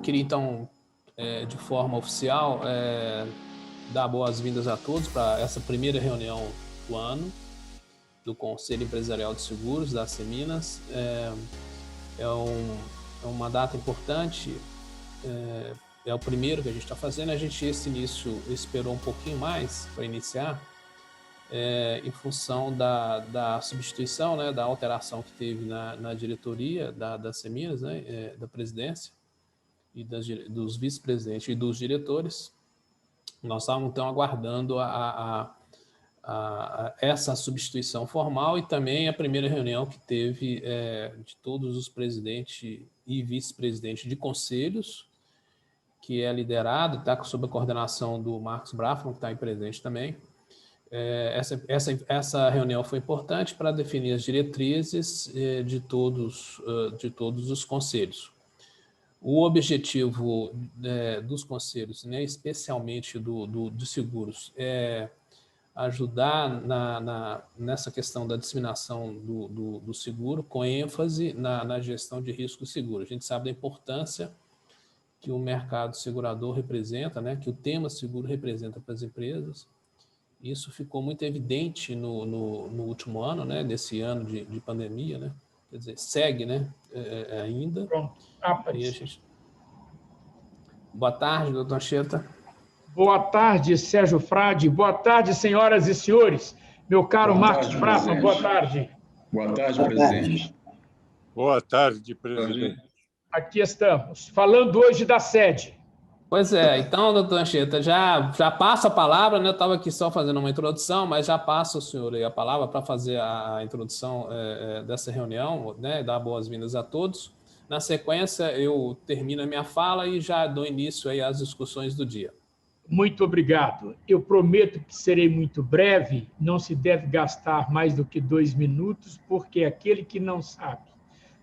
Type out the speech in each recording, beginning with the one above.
queria, então, de forma oficial, dar boas-vindas a todos para essa primeira reunião do ano do Conselho Empresarial de Seguros da Seminas. É uma data importante, é o primeiro que a gente está fazendo. Esse início esperou um pouquinho mais para iniciar, em função da substituição, né, da alteração que teve na diretoria da Seminas, né, da presidência e dos vice-presidentes e dos diretores. Nós estávamos, então, aguardando essa substituição formal e também a primeira reunião que teve de todos os presidentes e vice-presidentes de conselhos, que é liderado, está sob a coordenação do Marcos Brafman, que está aí presente também. Essa reunião foi importante para definir as diretrizes de todos os conselhos. O objetivo dos conselhos, né, especialmente do seguros, é ajudar nessa questão da disseminação do seguro, com ênfase na gestão de riscos seguros. A gente sabe da importância que o mercado segurador representa, né, que o tema seguro representa para as empresas. Isso ficou muito evidente no último ano, né, desse ano de pandemia, né? Quer dizer, segue, né, ainda. Pronto. Boa tarde, doutor Anchieta. Boa tarde, Sérgio Frade. Boa tarde, senhoras e senhores. Meu caro Marcos Brafman, boa tarde. Boa tarde, presidente. Boa tarde, presidente. Aqui estamos, falando hoje da sede. Pois é, então, doutor Anchieta, já passo a palavra, né? Eu estava aqui só fazendo uma introdução, mas já passo ao senhor aí a palavra para fazer a introdução dessa reunião, né? Dar boas-vindas a todos. Na sequência, eu termino a minha fala e já dou início aí às discussões do dia. Muito obrigado. Eu prometo que serei muito breve, não se deve gastar mais do que 2 minutos, porque aquele que não sabe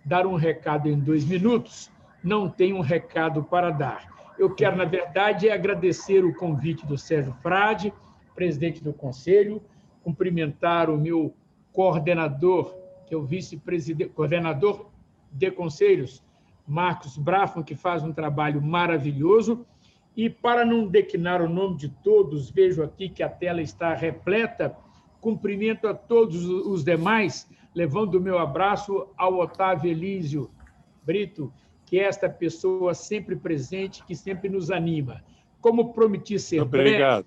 dar um recado em 2 minutos não tem um recado para dar. Eu quero, na verdade, agradecer o convite do Sérgio Frade, presidente do Conselho, cumprimentar o meu coordenador, que é o vice-presidente, coordenador de conselhos, Marcos Brafman, que faz um trabalho maravilhoso. E, para não declinar o nome de todos, vejo aqui que a tela está repleta, cumprimento a todos os demais, levando o meu abraço ao Otávio Elísio Brito, que é esta pessoa sempre presente, que sempre nos anima. Como prometi ser breve,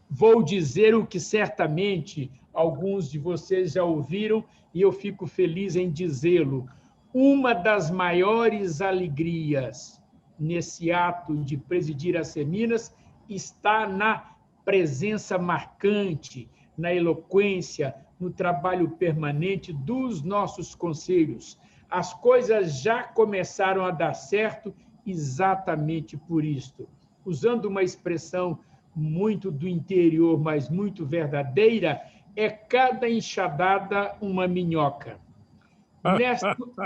vou dizer o que certamente alguns de vocês já ouviram, e eu fico feliz em dizê-lo. Uma das maiores alegrias nesse ato de presidir a Seminas está na presença marcante, na eloquência, no trabalho permanente dos nossos conselhos. As coisas já começaram a dar certo exatamente por isto. Usando uma expressão muito do interior, mas muito verdadeira, é cada enxadada uma minhoca.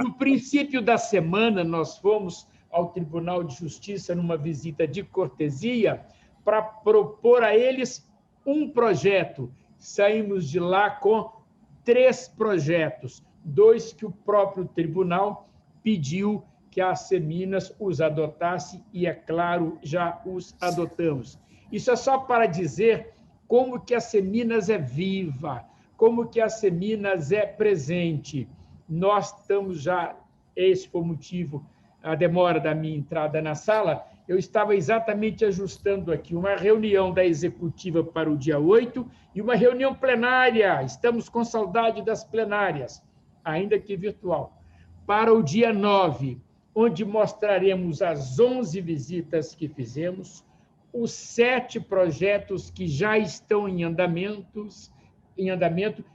No princípio da semana, nós fomos ao Tribunal de Justiça numa visita de cortesia para propor a eles um projeto. Saímos de lá com 3 projetos, 2 que o próprio tribunal pediu que a Seminas os adotasse e, é claro, já os adotamos. Isso é só para dizer como que a Seminas é viva, como que a Seminas é presente. Nós estamos já, esse foi o motivo, a demora da minha entrada na sala, eu estava exatamente ajustando aqui uma reunião da executiva para o dia 8 e uma reunião plenária, estamos com saudade das plenárias, ainda que virtual, para o dia 9, onde mostraremos as 11 visitas que fizemos, os 7 projetos que já estão em andamento,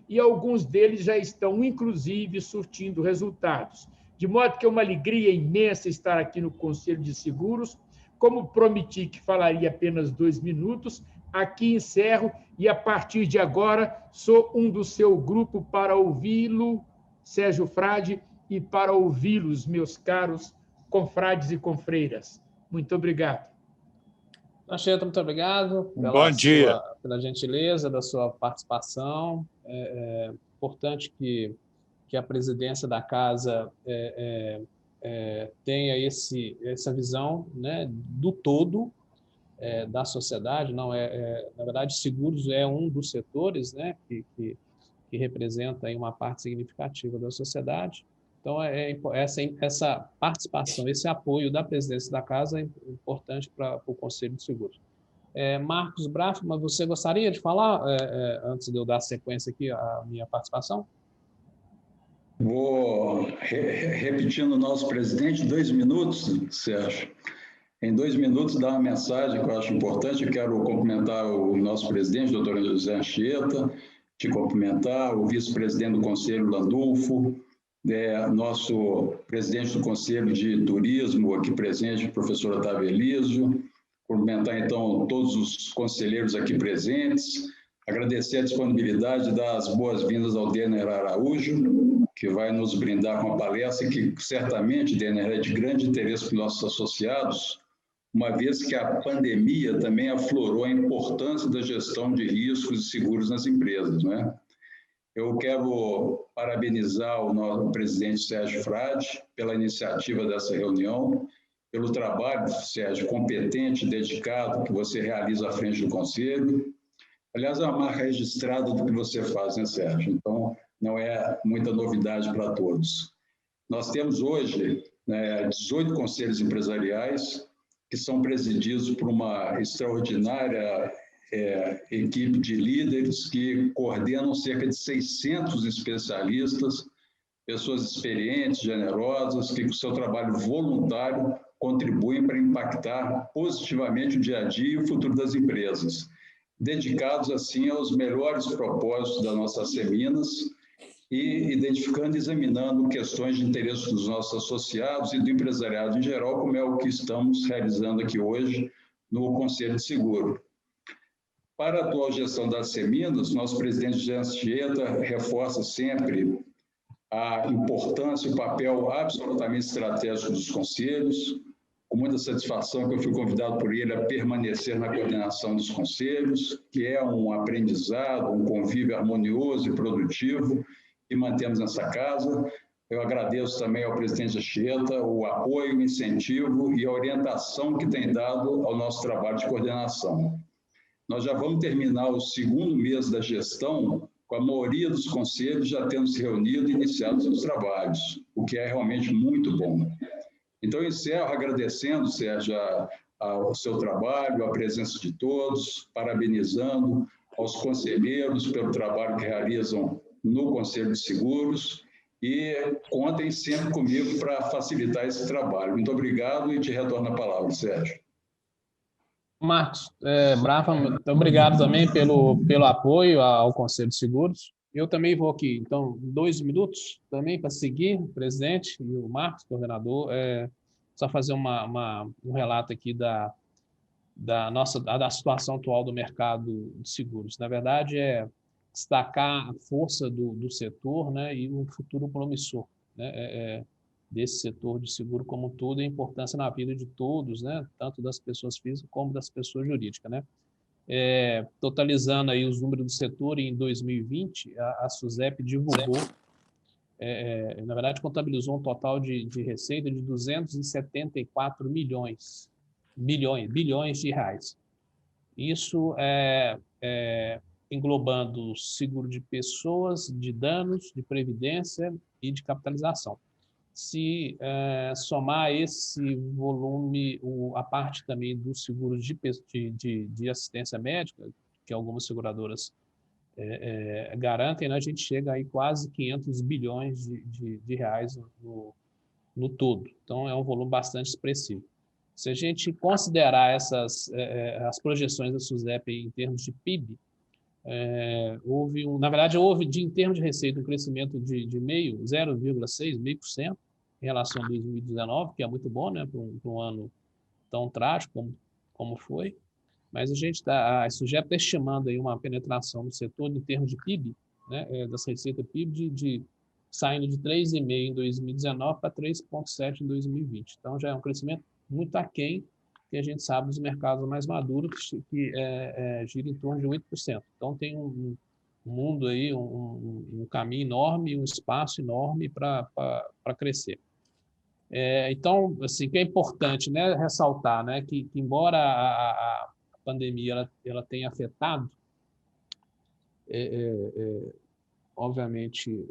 e alguns deles já estão, inclusive, surtindo resultados. De modo que é uma alegria imensa estar aqui no Conselho de Seguros. Como prometi que falaria apenas 2 minutos, aqui encerro e, a partir de agora, sou um do seu grupo para ouvi-lo, Sérgio Frade, e para ouvi-los, meus caros confrades e confreiras. Muito obrigado. Anchieta, muito obrigado pela gentileza da sua participação. É importante que a presidência da Casa tenha essa visão, né, do todo da sociedade. Não na verdade, seguros é um dos setores, né, que representa aí uma parte significativa da sociedade. Então, essa participação, esse apoio da presidência da Casa é importante para o Conselho de Seguros. Marcos Brafman, você gostaria de falar, antes de eu dar sequência aqui à minha participação? Vou repetindo o nosso presidente, 2 minutos, Sérgio. Em 2 minutos, dar uma mensagem que eu acho importante. Eu quero cumprimentar o nosso presidente, doutor José Anchieta, te cumprimentar, o vice-presidente do Conselho, Landulfo, nosso presidente do Conselho de Turismo, aqui presente, o professor Otávio Elísio, cumprimentar, então, todos os conselheiros aqui presentes, agradecer a disponibilidade, dar as boas-vindas ao Denner Araújo, que vai nos brindar com a palestra, que certamente, Denner, é de grande interesse para os nossos associados, uma vez que a pandemia também aflorou a importância da gestão de riscos e seguros nas empresas, né? Eu quero parabenizar o nosso presidente Sérgio Frade pela iniciativa dessa reunião, pelo trabalho, Sérgio, competente, dedicado, que você realiza à frente do Conselho. Aliás, é uma marca registrada do que você faz, né, Sérgio? Então, não é muita novidade para todos. Nós temos hoje 18 conselhos empresariais, que são presididos por uma extraordinária equipe de líderes que coordenam cerca de 600 especialistas, pessoas experientes, generosas, que com seu trabalho voluntário contribuem para impactar positivamente o dia a dia e o futuro das empresas, dedicados assim aos melhores propósitos das nossas seminas e identificando e examinando questões de interesse dos nossos associados e do empresariado em geral, como é o que estamos realizando aqui hoje no Conselho de Seguro. Para a atual gestão das seminas, nosso presidente Jean Anchieta reforça sempre a importância e o papel absolutamente estratégico dos conselhos, com muita satisfação que eu fui convidado por ele a permanecer na coordenação dos conselhos, que é um aprendizado, um convívio harmonioso e produtivo que mantemos nessa casa. Eu agradeço também ao presidente Anchieta o apoio, o incentivo e a orientação que tem dado ao nosso trabalho de coordenação. Nós já vamos terminar o 2º mês da gestão com a maioria dos conselhos já tendo se reunido e iniciado seus trabalhos, o que é realmente muito bom. Então, eu encerro agradecendo, Sérgio, ao seu trabalho, a presença de todos, parabenizando aos conselheiros pelo trabalho que realizam no Conselho de Seguros e contem sempre comigo para facilitar esse trabalho. Muito obrigado e te retorno a palavra, Sérgio. Marcos Brafman, obrigado também pelo apoio ao Conselho de Seguros. Eu também vou aqui, então, 2 minutos também para seguir o presidente e o Marcos, coordenador, só fazer um relato aqui da situação atual do mercado de seguros. Na verdade, destacar a força do setor, né, e o futuro promissor, né, desse setor de seguro como um todo e a importância na vida de todos, né, tanto das pessoas físicas como das pessoas jurídicas, né. Totalizando aí os números do setor, em 2020, a SUSEP divulgou, na verdade, contabilizou um total de receita de 274 bilhões de reais. Isso englobando seguro de pessoas, de danos, de previdência e de capitalização. Se somar esse volume, a parte também dos seguros de assistência médica, que algumas seguradoras garantem, né, a gente chega aí quase 500 bilhões de reais no todo. Então, é um volume bastante expressivo. Se a gente considerar as projeções da SUSEP em termos de PIB, em termos de receita, um crescimento de 0,6% em relação a 2019, que é muito bom, né, para um ano tão trágico como foi. Mas a SUSEP está estimando aí uma penetração no setor em termos de PIB, né, das receitas PIB, saindo de 3,5% em 2019 para 3,7% em 2020. Então, já é um crescimento muito aquém, que a gente sabe dos mercados mais maduros, que gira em torno de 8%. Então, tem um mundo aí, um caminho enorme, um espaço enorme para crescer. Então, assim, que é importante, né, ressaltar, né, que embora a pandemia ela tenha afetado, obviamente,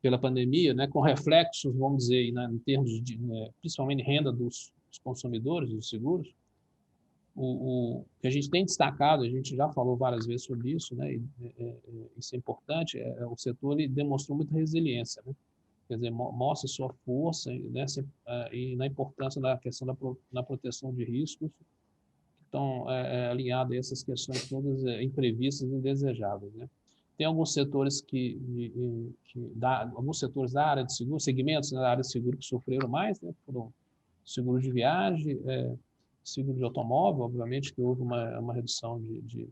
pela pandemia, né, com reflexos, vamos dizer, né, em termos de, principalmente renda dos consumidores dos seguros, o que a gente tem destacado, a gente já falou várias vezes sobre isso, né, isso é importante, o setor ele demonstrou muita resiliência, né? Quer dizer, mostra sua força, né, e na importância da questão da proteção de riscos, que estão alinhados a essas questões todas imprevistas e indesejáveis, né? Tem alguns setores alguns setores da área de seguro, segmentos da área de seguro que sofreram mais, né, por seguro de viagem, seguro de automóvel, obviamente que houve uma redução de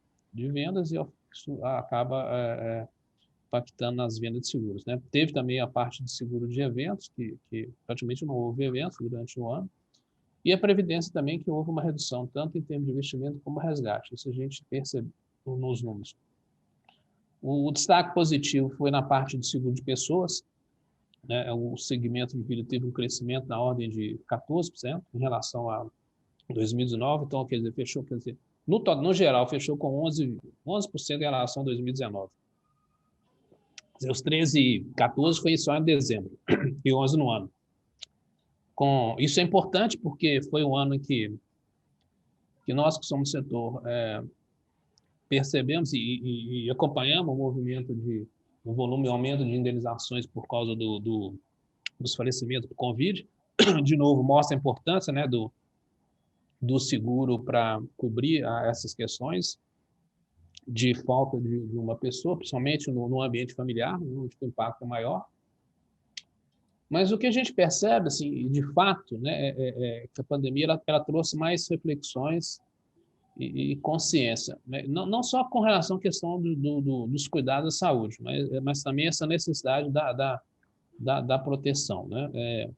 vendas e isso acaba impactando nas vendas de seguros, né? Teve também a parte de seguro de eventos, que praticamente não houve eventos durante o ano, e a previdência também, que houve uma redução, tanto em termos de investimento como resgate. Isso a gente percebe nos números. O destaque positivo foi na parte de seguro de pessoas, né? O segmento de vida teve um crescimento na ordem de 14% em relação a 2019, então, quer dizer, fechou, quer dizer, no geral, fechou com 11% em relação a 2019. Os 13 e 14 foi só em dezembro, e 11 no ano. Isso é importante porque foi um ano em que nós que somos setor percebemos e acompanhamos o movimento o volume aumento de indenizações por causa dos falecimentos por Covid. De novo, mostra a importância, né, do seguro para cobrir essas questões de falta de uma pessoa, principalmente no ambiente familiar, onde o impacto é maior. Mas o que a gente percebe, assim, de fato, né, que a pandemia ela trouxe mais reflexões e consciência, né? Não só com relação à questão dos cuidados da saúde, mas também essa necessidade da proteção, né?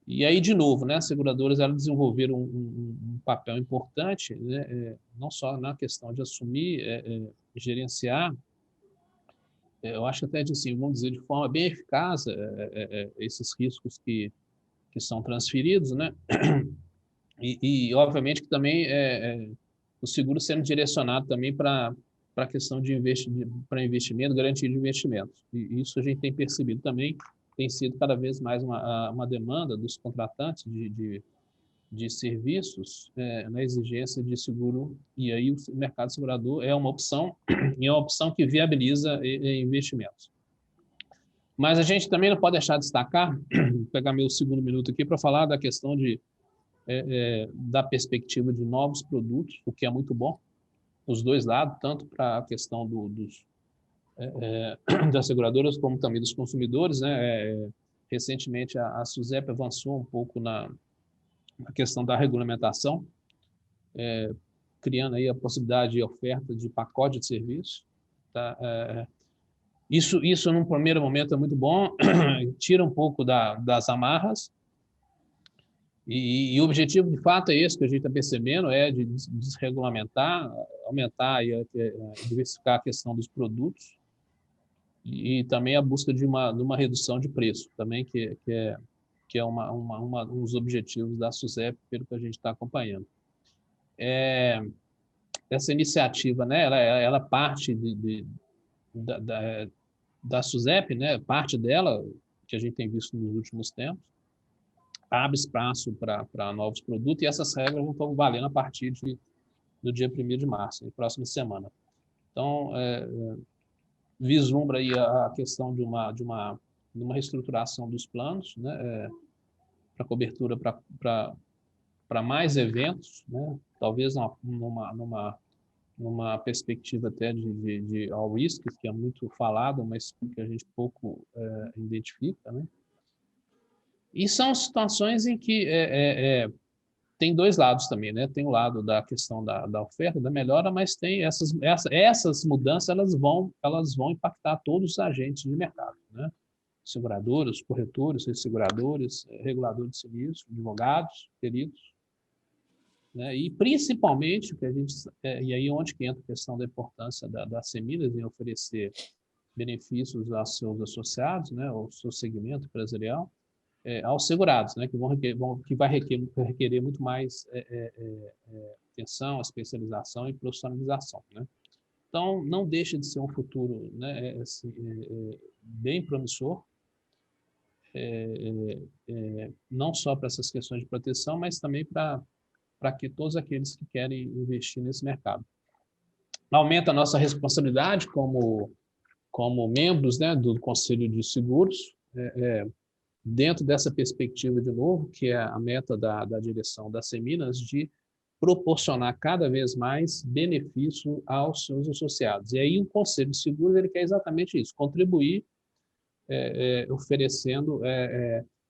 E aí, de novo, né, as seguradoras elas desenvolveram um papel importante, né, não só na questão de assumir, gerenciar, eu acho até, assim, vamos dizer, de forma bem eficaz, esses riscos que são transferidos, né? E obviamente, que também o seguro sendo direcionado também para a questão de investimento, garantia de investimentos. E isso a gente tem percebido também, tem sido cada vez mais uma demanda dos contratantes de serviços na exigência de seguro, e aí o mercado segurador é uma opção, e é uma opção que viabiliza investimentos. Mas a gente também não pode deixar de destacar, vou pegar meu segundo minuto aqui para falar da questão da perspectiva de novos produtos, o que é muito bom, os dois lados, tanto para a questão das seguradoras como também dos consumidores, né? Recentemente, a SUSEP avançou um pouco na questão da regulamentação, criando aí a possibilidade de oferta de pacote de serviços. Tá? Isso, num primeiro momento, é muito bom, tira um pouco das amarras, e o objetivo, de fato, é esse que a gente está percebendo, de desregulamentar, aumentar e diversificar a questão dos produtos, e também a busca de uma redução de preço, também que é um dos objetivos da SUSEP, pelo que a gente está acompanhando. Essa iniciativa, né, ela parte da SUSEP, né, parte dela, que a gente tem visto nos últimos tempos, abre espaço para novos produtos, e essas regras não estão valendo a partir do dia 1º de março, na próxima semana. Então, vislumbra aí a questão de uma reestruturação dos planos, né, para cobertura para mais eventos, né, talvez numa perspectiva até de all risks, que é muito falado, mas que a gente pouco identifica, né? E são situações em que tem dois lados também, né? Tem o lado da questão da oferta, da melhora, mas tem essas mudanças, elas vão impactar todos os agentes de mercado, né? Seguradoras, corretores, resseguradores, reguladores de sinistros, advogados, peritos, né? E principalmente, que a gente, e aí onde que entra a questão da importância das CEMIDAS em oferecer benefícios aos seus associados, né? Ao seu segmento empresarial, aos segurados, né, que vai requerer muito mais atenção, especialização e profissionalização, né? Então, não deixa de ser um futuro, né, bem promissor, não só para essas questões de proteção, mas também para que todos aqueles que querem investir nesse mercado. Aumenta a nossa responsabilidade como membros, né, do Conselho de Seguros, dentro dessa perspectiva, de novo, que é a meta da direção da Seminas, de proporcionar cada vez mais benefício aos seus associados. E aí o Conselho de Seguros ele quer exatamente isso, contribuir, oferecendo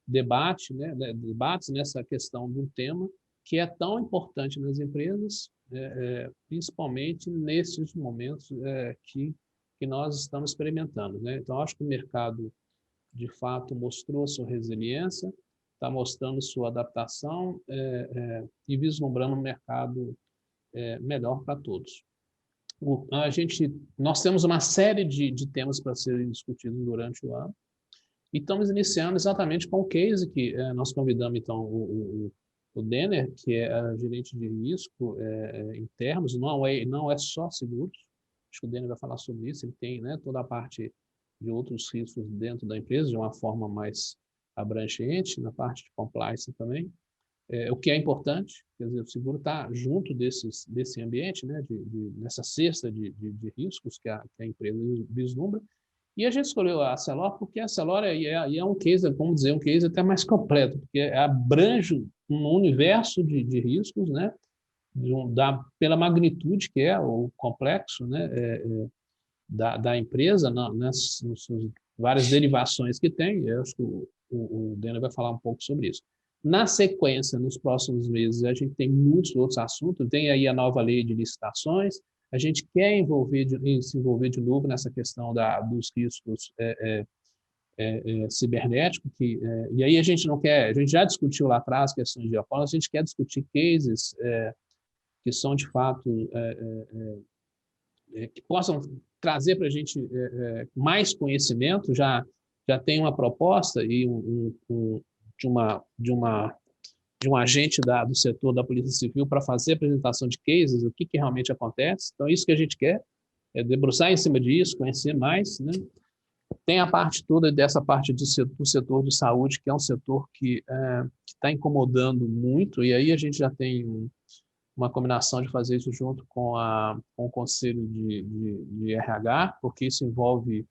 debates nessa questão de um tema que é tão importante nas empresas, principalmente nesses momentos que nós estamos experimentando, né? Então, acho que o mercado, de fato, mostrou sua resiliência, está mostrando sua adaptação e vislumbrando um mercado melhor para todos. Nós temos uma série de temas para serem discutidos durante o ano e estamos iniciando exatamente com o case que nós convidamos, então, o Denner, que é gerente de risco em termos, não é só seguros. Acho que o Denner vai falar sobre isso. Ele tem, né, toda a parte de outros riscos dentro da empresa, de uma forma mais abrangente, na parte de compliance também. O que é importante, quer dizer, o seguro está junto desse ambiente, né, nessa cesta de riscos que a empresa vislumbra. E a gente escolheu a Celor porque a Celor é um case, vamos dizer, um case até mais completo, porque abrange um universo de riscos, né, pela magnitude que é o complexo, né, da empresa, nas várias derivações que tem. Eu acho que o Denner vai falar um pouco sobre isso. Na sequência, nos próximos meses, a gente tem muitos outros assuntos. Tem aí a nova lei de licitações. A gente quer se envolver de novo nessa questão dos riscos cibernéticos. E aí a gente já discutiu lá atrás questões de geopolítica, a gente quer discutir cases que são, de fato, que possam trazer para a gente mais conhecimento. Já tem uma proposta e de um agente do setor da Polícia Civil para fazer apresentação de cases, o que realmente acontece. Então, isso que a gente quer, é debruçar em cima disso, conhecer mais, né? Tem a parte toda dessa parte do setor de saúde, que é um setor que está incomodando muito, e aí a gente já tem uma combinação de fazer isso junto com o Conselho de RH, porque isso envolve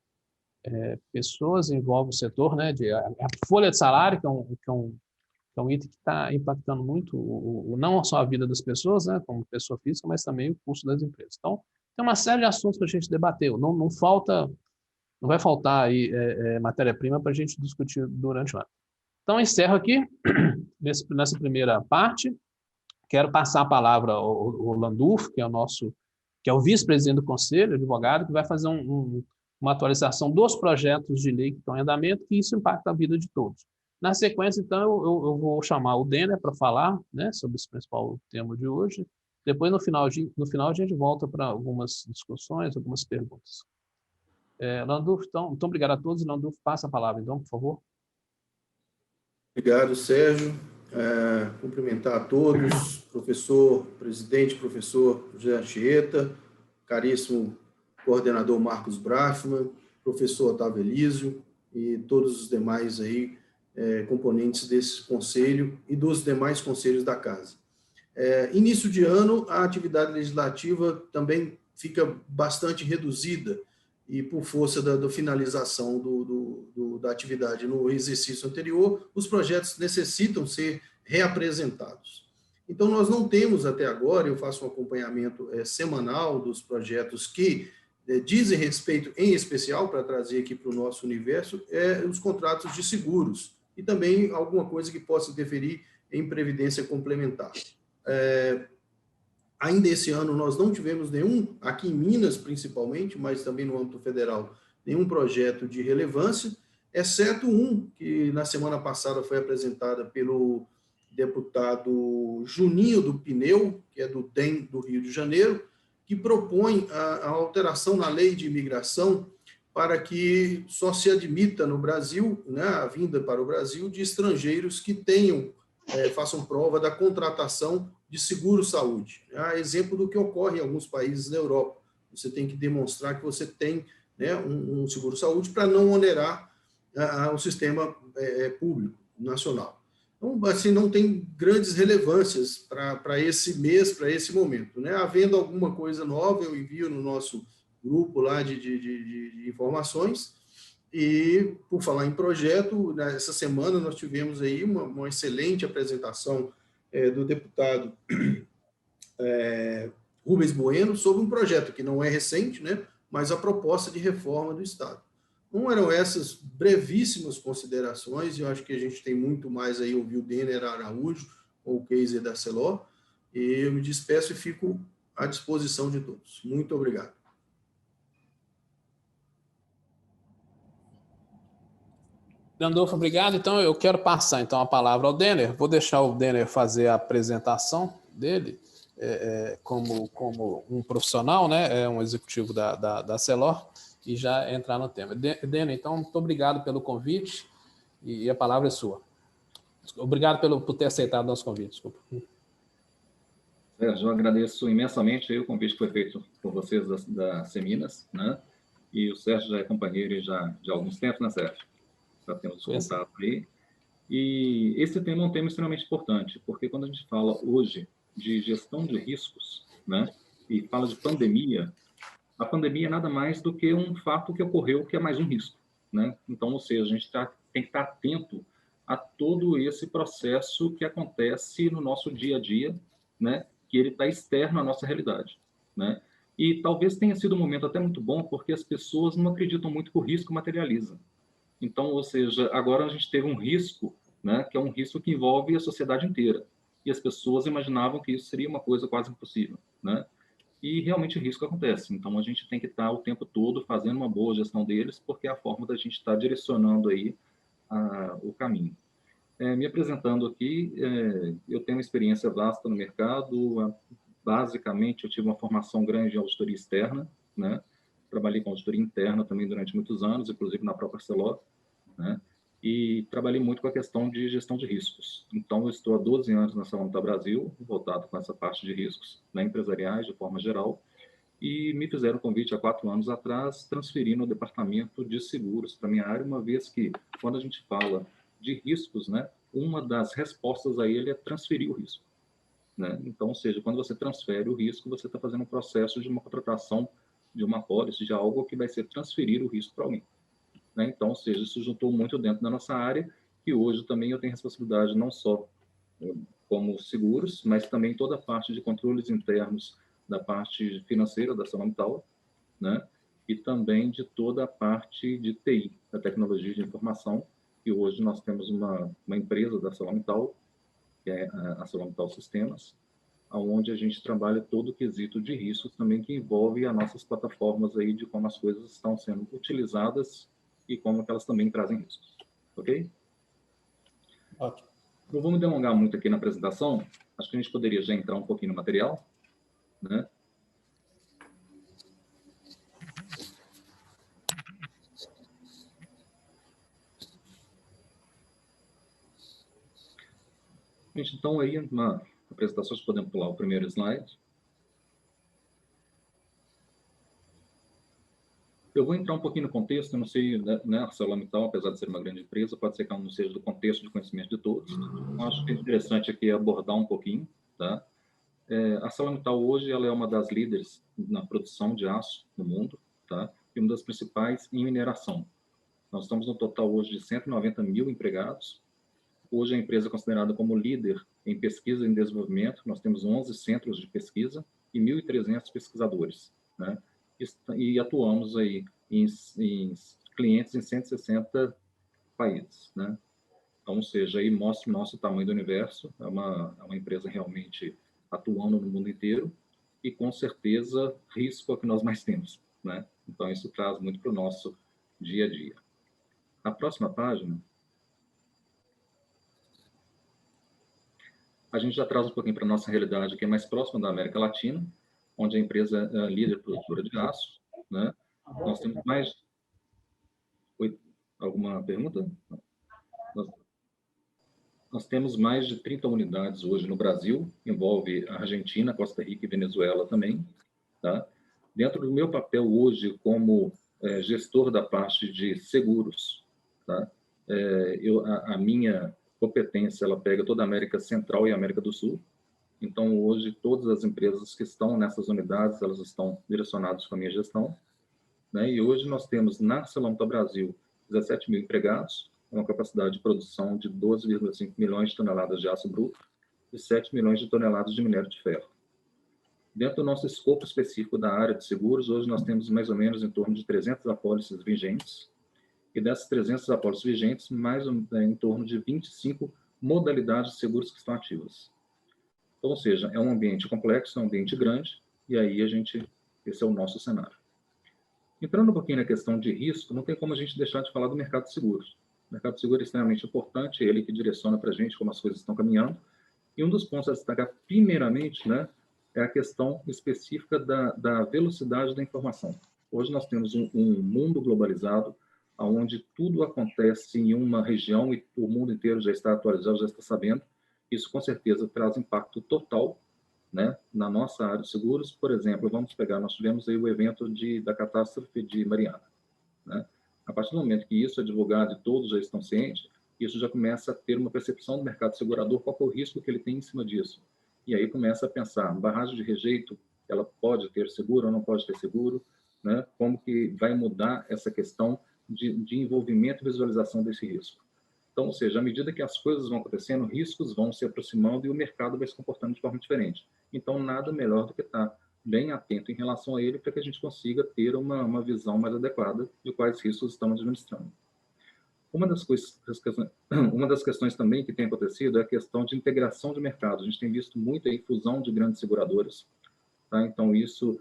pessoas, envolve o setor, né, a folha de salário, que é um item que está impactando muito não só a vida das pessoas, né, como pessoa física, mas também o custo das empresas. Então, tem uma série de assuntos para a gente debater. Não vai faltar aí matéria-prima para a gente discutir durante o ano. Então, encerro aqui nessa primeira parte. Quero passar a palavra ao Landulfo, que é o vice-presidente do Conselho, advogado, que vai fazer uma atualização dos projetos de lei que estão em andamento, que isso impacta a vida de todos. Na sequência, então, eu vou chamar o Denner para falar, né, sobre esse principal tema de hoje. Depois, no final, a gente volta para algumas discussões, algumas perguntas. Landulfo, então, muito obrigado a todos. Landulfo, passa a palavra, então, por favor. Obrigado, Sérgio. Cumprimentar a todos, professor José Anchieta, caríssimo coordenador Marcos Brafman, professor Otávio Elísio e todos os demais aí, componentes desse conselho e dos demais conselhos da casa. Início de ano, a atividade legislativa também fica bastante reduzida e por força da finalização da atividade no exercício anterior, os projetos necessitam ser reapresentados. Então, nós não temos até agora, eu faço um acompanhamento semanal dos projetos que dizem respeito, em especial, para trazer aqui para o nosso universo, os contratos de seguros e também alguma coisa que possa interferir em previdência complementar. Ainda esse ano nós não tivemos nenhum, aqui em Minas principalmente, mas também no âmbito federal, nenhum projeto de relevância, exceto um que na semana passada foi apresentada pelo deputado Juninho do Pneu, que é do DEM do Rio de Janeiro, que propõe a alteração na lei de imigração para que só se admita no Brasil, né, a vinda para o Brasil de estrangeiros que façam prova da contratação de seguro-saúde. Exemplo do que ocorre em alguns países da Europa. Você tem que demonstrar que você tem, né, um seguro-saúde para não onerar o sistema público nacional. Então, assim, não tem grandes relevâncias para esse mês, para esse momento, né? Havendo alguma coisa nova, eu envio no nosso grupo lá de informações. E, por falar em projeto, essa semana nós tivemos aí uma excelente apresentação do deputado Rubens Bueno sobre um projeto que não é recente, né, mas a proposta de reforma do Estado. Então, eram essas brevíssimas considerações, e eu acho que a gente tem muito mais aí, ouvir o Denner Araújo, ou o Keiser da Celor, e eu me despeço e fico à disposição de todos. Muito obrigado. Gandolfo, obrigado. Então, eu quero passar então a palavra ao Denner. Vou deixar o Denner fazer a apresentação dele como um profissional, né? Um executivo da Celor, e já entrar no tema. Denner, então, muito obrigado pelo convite e a palavra é sua. Obrigado por ter aceitado o nosso convite. Desculpa. Sérgio, eu agradeço imensamente o convite que foi feito por vocês da Seminas, né? E o Sérgio já é companheiro já de alguns tempos, né, Sérgio? Já temos contato aí. E esse tema é um tema extremamente importante, porque quando a gente fala hoje de gestão de riscos, né, e fala de pandemia, a pandemia é nada mais do que um fato que ocorreu, que é mais um risco, né? Então, ou seja, a gente tem que estar atento a todo esse processo que acontece no nosso dia a dia, né, que ele está externo à nossa realidade, né? E talvez tenha sido um momento até muito bom, porque as pessoas não acreditam muito que o risco materializa. Então, ou seja, agora a gente teve um risco, né, que é um risco que envolve a sociedade inteira. E as pessoas imaginavam que isso seria uma coisa quase impossível, né? E realmente o risco acontece. Então, a gente tem que estar o tempo todo fazendo uma boa gestão deles, porque é a forma da gente estar direcionando aí o caminho. Me apresentando aqui, eu tenho uma experiência vasta no mercado. Basicamente, eu tive uma formação grande em auditoria externa, né? Trabalhei com auditoria interna também durante muitos anos, inclusive na própria Celor, né? E trabalhei muito com a questão de gestão de riscos. Então, eu estou há 12 anos na ArcelorMittal Brasil, voltado com essa parte de riscos, né, empresariais, de forma geral, e me fizeram um convite há 4 anos atrás, transferindo o departamento de seguros para a minha área, uma vez que, quando a gente fala de riscos, né, uma das respostas a ele é transferir o risco, né? Então, ou seja, quando você transfere o risco, você está fazendo um processo de uma contratação de uma pólice, de algo que vai ser transferir o risco para alguém, né? Então, ou seja, isso juntou muito dentro da nossa área, que hoje também eu tenho responsabilidade não só como seguros, mas também toda a parte de controles internos da parte financeira da ArcelorMittal, né? E também de toda a parte de TI, da tecnologia de informação, que hoje nós temos uma empresa da ArcelorMittal, que é a ArcelorMittal Sistemas, onde a gente trabalha todo o quesito de riscos também, que envolve as nossas plataformas aí de como as coisas estão sendo utilizadas e como elas também trazem riscos. Ok? Ótimo. Não vou me delongar muito aqui na apresentação, acho que a gente poderia já entrar um pouquinho no material, né? Gente, então aí na apresentação, podemos pular o primeiro slide. Eu vou entrar um pouquinho no contexto, eu não sei, né, a ArcelorMittal, apesar de ser uma grande empresa, pode ser que ela não seja do contexto de conhecimento de todos. Então, acho que é interessante aqui abordar um pouquinho, tá? A ArcelorMittal hoje ela é uma das líderes na produção de aço no mundo, tá? E uma das principais em mineração. Nós estamos no total hoje de 190 mil empregados. Hoje a empresa é considerada como líder em pesquisa e em desenvolvimento. Nós temos 11 centros de pesquisa e 1.300 pesquisadores, né? E atuamos aí em clientes em 160 países, né? Então, ou seja, aí mostra o nosso tamanho do universo. É uma empresa realmente atuando no mundo inteiro e, com certeza, risco é o que nós mais temos, né? Então, isso traz muito para o nosso dia a dia. Na próxima página, a gente já traz um pouquinho para a nossa realidade, que é mais próxima da América Latina, onde a empresa é líder produtora de aço, né? Nós temos mais Alguma pergunta? Nós temos mais de 30 unidades hoje no Brasil, envolve a Argentina, Costa Rica e Venezuela também. Tá? Dentro do meu papel hoje como gestor da parte de seguros, tá? A minha competência, ela pega toda a América Central e América do Sul. Então, hoje, todas as empresas que estão nessas unidades, elas estão direcionadas com a minha gestão. Né? E hoje nós temos na ArcelorMittal Brasil 17 mil empregados, uma capacidade de produção de 12,5 milhões de toneladas de aço bruto e 7 milhões de toneladas de minério de ferro. Dentro do nosso escopo específico da área de seguros, hoje nós temos mais ou menos em torno de 300 apólices vigentes, e dessas 300 apólices vigentes, em torno de 25 modalidades de seguros que estão ativas. Então, ou seja, é um ambiente complexo, é um ambiente grande, e aí esse é o nosso cenário. Entrando um pouquinho na questão de risco, não tem como a gente deixar de falar do mercado de seguros. O mercado de seguros é extremamente importante, é ele que direciona para a gente como as coisas estão caminhando. E um dos pontos a destacar, primeiramente, né, é a questão específica da velocidade da informação. Hoje nós temos um mundo globalizado, onde tudo acontece em uma região e o mundo inteiro já está atualizado, já está sabendo. Isso, com certeza, traz impacto total, né, na nossa área de seguros. Por exemplo, nós tivemos aí o evento da catástrofe de Mariana. Né? A partir do momento que isso é divulgado e todos já estão cientes, isso já começa a ter uma percepção do mercado segurador, qual é o risco que ele tem em cima disso. E aí começa a pensar, barragem de rejeito, ela pode ter seguro ou não pode ter seguro, né? Como que vai mudar essa questão de envolvimento e visualização desse risco. Então, ou seja, à medida que as coisas vão acontecendo, riscos vão se aproximando e o mercado vai se comportando de forma diferente. Então, nada melhor do que estar bem atento em relação a ele para que a gente consiga ter uma visão mais adequada de quais riscos estamos administrando. Uma das questões também que tem acontecido é a questão de integração de mercado. A gente tem visto muita fusão de grandes seguradoras. Tá? Então, isso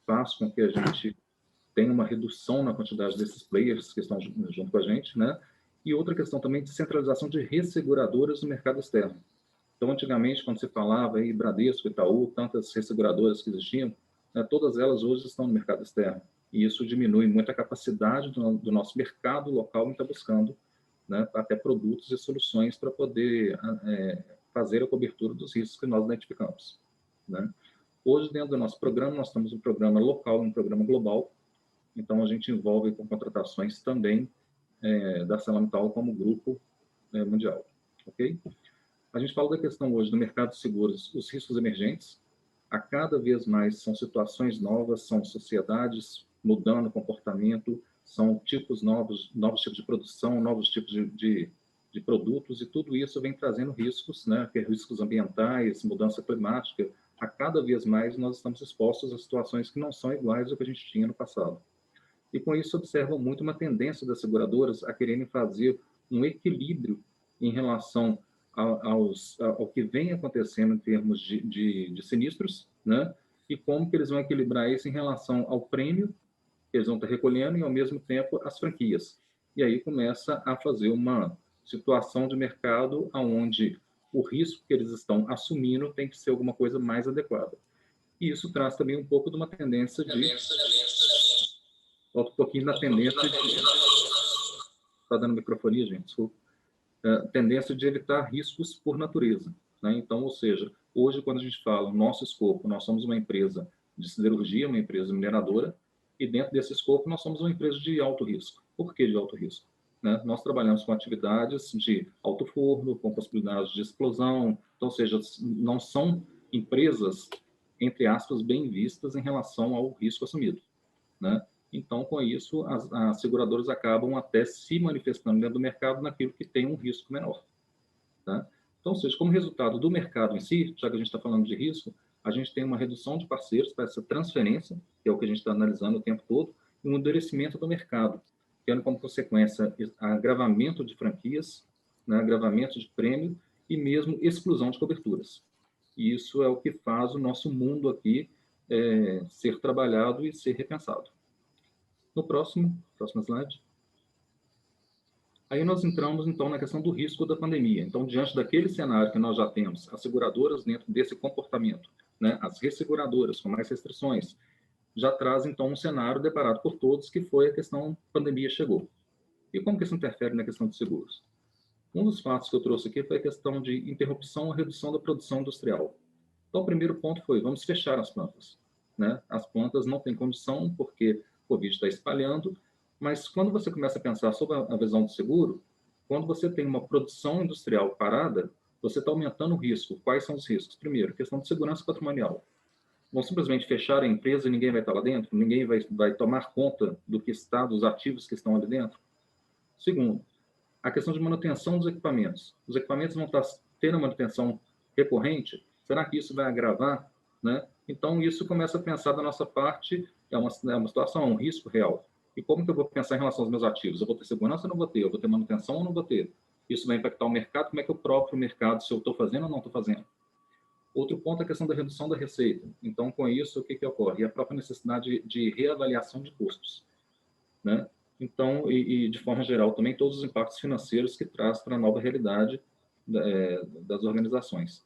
faz com que a gente tenha uma redução na quantidade desses players que estão junto com a gente, né? E outra questão também de centralização de resseguradoras no mercado externo. Então, antigamente, quando se falava aí Bradesco, Itaú, tantas resseguradoras que existiam, né, todas elas hoje estão no mercado externo. E isso diminui muito a capacidade do nosso mercado local em estar buscando, né, até produtos e soluções para poder fazer a cobertura dos riscos que nós identificamos. Né? Hoje, dentro do nosso programa, nós temos um programa local e um programa global. Então, a gente envolve com contratações também da ArcelorMittal como grupo mundial. Ok? A gente fala da questão hoje do mercado de seguros, os riscos emergentes. A cada vez mais são situações novas, são sociedades mudando o comportamento, são tipos novos tipos de produção, novos tipos de produtos, e tudo isso vem trazendo riscos, né? Riscos ambientais, mudança climática. A cada vez mais nós estamos expostos a situações que não são iguais ao que a gente tinha no passado. E com isso observam muito uma tendência das seguradoras a quererem fazer um equilíbrio em relação ao que vem acontecendo em termos de sinistros, né? E como que eles vão equilibrar isso em relação ao prêmio que eles vão estar recolhendo e, ao mesmo tempo, as franquias. E aí começa a fazer uma situação de mercado onde o risco que eles estão assumindo tem que ser alguma coisa mais adequada. E isso traz também um pouco de uma tendência de... Volta um pouquinho na tendência de... Está dando microfonia, gente? Desculpa. Tendência de evitar riscos por natureza. Né? Então, ou seja, hoje, quando a gente fala o nosso escopo, nós somos uma empresa de siderurgia, uma empresa mineradora, e dentro desse escopo nós somos uma empresa de alto risco. Por que de alto risco? Né? Nós trabalhamos com atividades de alto forno, com possibilidades de explosão, então, ou seja, não são empresas, entre aspas, bem vistas em relação ao risco assumido. Né? Então, com isso, as seguradoras acabam até se manifestando dentro do mercado naquilo que tem um risco menor. Tá? Então, ou seja, como resultado do mercado em si, já que a gente está falando de risco, a gente tem uma redução de parceiros para essa transferência, que é o que a gente está analisando o tempo todo, e um endurecimento do mercado, tendo como consequência agravamento de franquias, né, agravamento de prêmio e mesmo exclusão de coberturas. E isso é o que faz o nosso mundo aqui ser trabalhado e ser repensado. No próximo slide. Aí nós entramos, então, na questão do risco da pandemia. Então, diante daquele cenário que nós já temos, as seguradoras dentro desse comportamento, né, as resseguradoras com mais restrições, já traz, então, um cenário deparado por todos, que foi a questão pandemia chegou. E como que isso interfere na questão de seguros? Um dos fatos que eu trouxe aqui foi a questão de interrupção ou redução da produção industrial. Então, o primeiro ponto foi, vamos fechar as plantas, né? As plantas não têm condição, porque o Covid está espalhando, mas quando você começa a pensar sobre a visão do seguro, quando você tem uma produção industrial parada, você está aumentando o risco. Quais são os riscos? Primeiro, questão de segurança patrimonial. Vão simplesmente fechar a empresa e ninguém vai estar lá dentro? Ninguém vai tomar conta do que está, dos ativos que estão ali dentro? Segundo, a questão de manutenção dos equipamentos. Os equipamentos vão estar tendo manutenção recorrente? Será que isso vai agravar? Né? Então, isso começa a pensar da nossa parte, é uma situação, é um risco real. E como que eu vou pensar em relação aos meus ativos? Eu vou ter segurança ou não vou ter? Eu vou ter manutenção ou não vou ter? Isso vai impactar o mercado? Como é que eu próprio mercado, se eu estou fazendo ou não estou fazendo? Outro ponto é a questão da redução da receita. Então, com isso, o que ocorre? A própria necessidade de reavaliação de custos, né? Então, e de forma geral, também todos os impactos financeiros que traz para a nova realidade das organizações.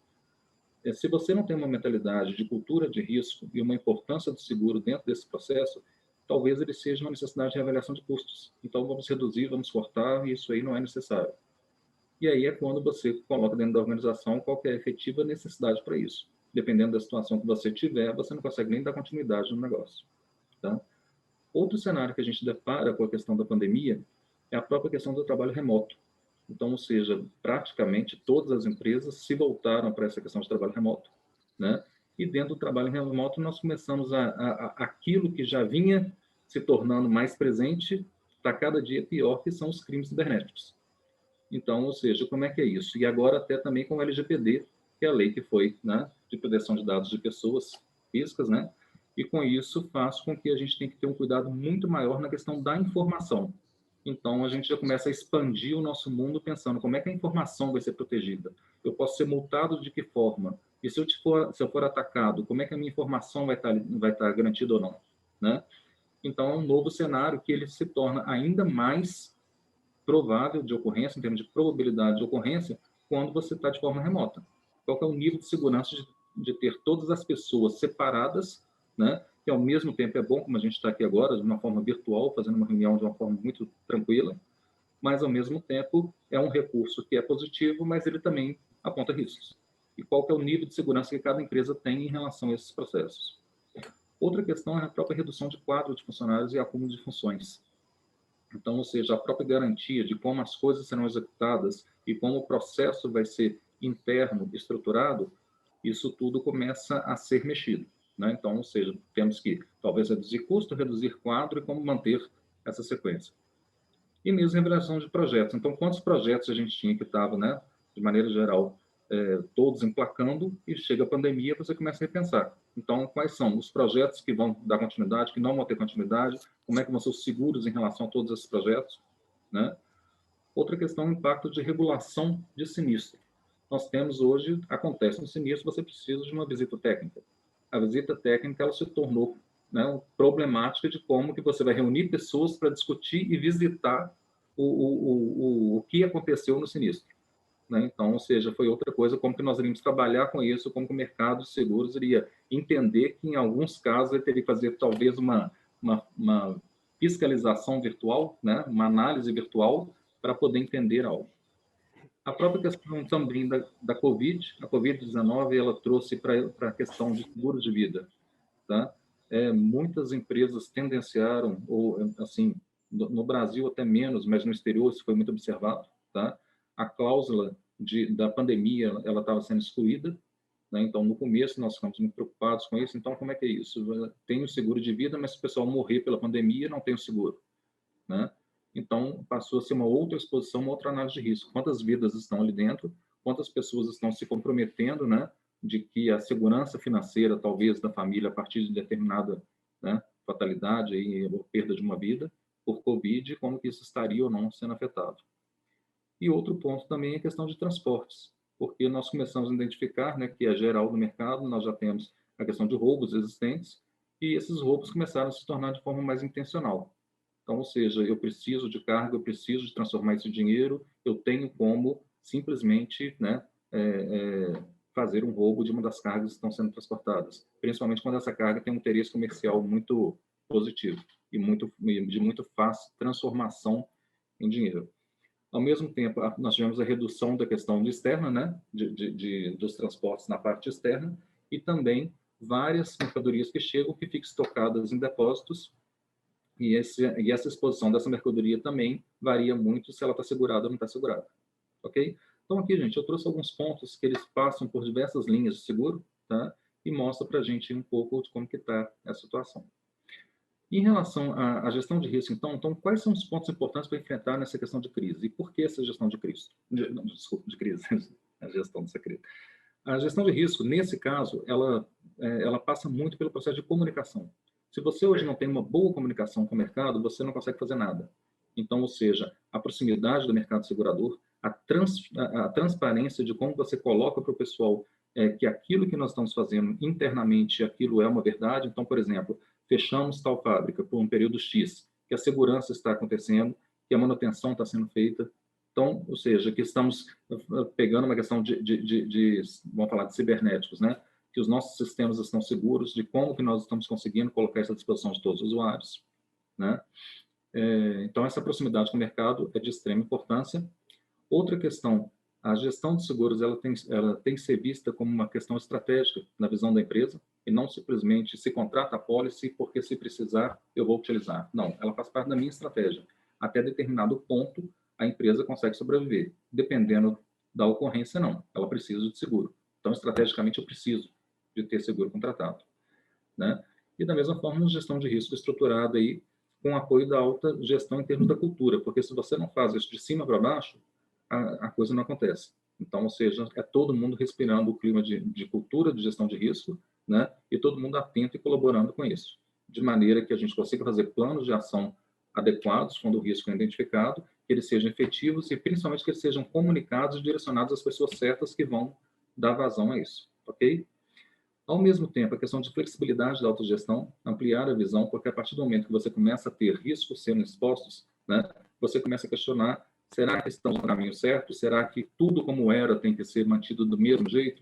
Se você não tem uma mentalidade de cultura de risco e uma importância do seguro dentro desse processo, talvez ele seja uma necessidade de reavaliação de custos. Então, vamos reduzir, vamos cortar, e isso aí não é necessário. E aí é quando você coloca dentro da organização qual que é a efetiva necessidade para isso. Dependendo da situação que você tiver, você não consegue nem dar continuidade no negócio. Tá? Outro cenário que a gente depara com a questão da pandemia é a própria questão do trabalho remoto. Então, ou seja, praticamente todas as empresas se voltaram para essa questão de trabalho remoto, né? E dentro do trabalho remoto nós começamos aquilo que já vinha se tornando mais presente, está cada dia pior, que são os crimes cibernéticos. Então, ou seja, como é que é isso? E agora até também com o LGPD, que é a lei que foi, né, de proteção de dados de pessoas físicas, né? E com isso faz com que a gente tenha que ter um cuidado muito maior na questão da informação. Então, a gente já começa a expandir o nosso mundo pensando como é que a informação vai ser protegida. Eu posso ser multado de que forma? E se eu for atacado, como é que a minha informação vai estar garantida ou não? Né? Então, é um novo cenário que ele se torna ainda mais provável de ocorrência, em termos de probabilidade de ocorrência, quando você está de forma remota. Qual que é o nível de segurança de ter todas as pessoas separadas, né? Que ao mesmo tempo é bom, como a gente está aqui agora, de uma forma virtual, fazendo uma reunião de uma forma muito tranquila, mas ao mesmo tempo é um recurso que é positivo, mas ele também aponta riscos. E qual que é o nível de segurança que cada empresa tem em relação a esses processos. Outra questão é a própria redução de quadro de funcionários e acúmulo de funções. Então, ou seja, a própria garantia de como as coisas serão executadas e como o processo vai ser interno, estruturado, isso tudo começa a ser mexido, né? Então, ou seja, temos que talvez reduzir custo, reduzir quadro e como manter essa sequência. E mesmo revelação de projetos. Então, quantos projetos a gente tinha que estavam, né, de maneira geral, todos emplacando, e chega a pandemia, você começa a repensar. Então, quais são os projetos que vão dar continuidade, que não vão ter continuidade, como é que vão ser os seguros em relação a todos esses projetos, né? Outra questão é o impacto de regulação de sinistro. Nós temos hoje, acontece um sinistro, você precisa de uma visita técnica. A visita técnica, ela se tornou, né, problemática de como que você vai reunir pessoas para discutir e visitar o que aconteceu no sinistro. Né? Então, ou seja, foi outra coisa, como que nós iríamos trabalhar com isso, como que o mercado de seguros iria entender que, em alguns casos, ele teria que fazer, talvez, uma fiscalização virtual, né? Uma análise virtual, para poder entender algo. A própria questão também da Covid, a Covid-19, ela trouxe para a questão de seguro de vida. Tá? Muitas empresas tendenciaram, ou assim, no Brasil até menos, mas no exterior isso foi muito observado, tá? A cláusula da pandemia, ela estava sendo excluída, né? Então, no começo, nós ficamos muito preocupados com isso. Então, como é que é isso? Tem o seguro de vida, mas se o pessoal morrer pela pandemia, não tem o seguro, né? Então, passou a ser uma outra exposição, uma outra análise de risco. Quantas vidas estão ali dentro? Quantas pessoas estão se comprometendo, né? De que a segurança financeira, talvez, da família, a partir de determinada, né, fatalidade aí, ou perda de uma vida, por Covid, como que isso estaria ou não sendo afetado. E outro ponto também é a questão de transportes, porque nós começamos a identificar, né, que é geral do mercado, nós já temos a questão de roubos existentes, e esses roubos começaram a se tornar de forma mais intencional. Então, ou seja, eu preciso de carga, eu preciso de transformar esse dinheiro, eu tenho como simplesmente, né, fazer um roubo de uma das cargas que estão sendo transportadas, principalmente quando essa carga tem um interesse comercial muito positivo e de muito fácil transformação em dinheiro. Ao mesmo tempo, nós tivemos a redução da questão de externa, né, dos transportes na parte externa, e também várias mercadorias que chegam, que ficam estocadas em depósitos, e essa exposição dessa mercadoria também varia muito se ela está segurada ou não está segurada. Ok? Então, aqui, gente, eu trouxe alguns pontos que eles passam por diversas linhas de seguro, tá? E mostra para a gente um pouco de como que está a situação. Em relação à gestão de risco, então, quais são os pontos importantes para enfrentar nessa questão de crise? E por que essa gestão de crise? Desculpa, de crise, a gestão dessa crise. A gestão de risco, nesse caso, ela passa muito pelo processo de comunicação. Se você hoje não tem uma boa comunicação com o mercado, você não consegue fazer nada. Então, ou seja, a proximidade do mercado segurador, a transparência de como você coloca para o pessoal que aquilo que nós estamos fazendo internamente, aquilo é uma verdade. Então, por exemplo, fechamos tal fábrica por um período X, que a segurança está acontecendo, que a manutenção está sendo feita. Então, ou seja, que estamos pegando uma questão vamos falar de cibernéticos, né? Que os nossos sistemas estão seguros, de como que nós estamos conseguindo colocar essa à disposição de todos os usuários, né? Então, essa proximidade com o mercado é de extrema importância. Outra questão, a gestão de seguros ela tem que ser vista como uma questão estratégica na visão da empresa, e não simplesmente se contrata a pólice porque se precisar eu vou utilizar. Não, ela faz parte da minha estratégia. Até determinado ponto, a empresa consegue sobreviver. Dependendo da ocorrência, não. Ela precisa de seguro. Então, estrategicamente, eu preciso de ter seguro contratado, né? E da mesma forma, gestão de risco estruturada aí, com apoio da alta gestão em termos da cultura, porque se você não faz isso de cima para baixo, a coisa não acontece. Então, ou seja, é todo mundo respirando o clima de cultura de gestão de risco, né? E todo mundo atento e colaborando com isso, de maneira que a gente consiga fazer planos de ação adequados quando o risco é identificado, que eles sejam efetivos e principalmente que eles sejam comunicados e direcionados às pessoas certas que vão dar vazão a isso, ok? Ao mesmo tempo, a questão de flexibilidade da autogestão, ampliar a visão, porque a partir do momento que você começa a ter riscos sendo expostos, né, você começa a questionar, será que estamos no caminho certo? Será que tudo como era tem que ser mantido do mesmo jeito?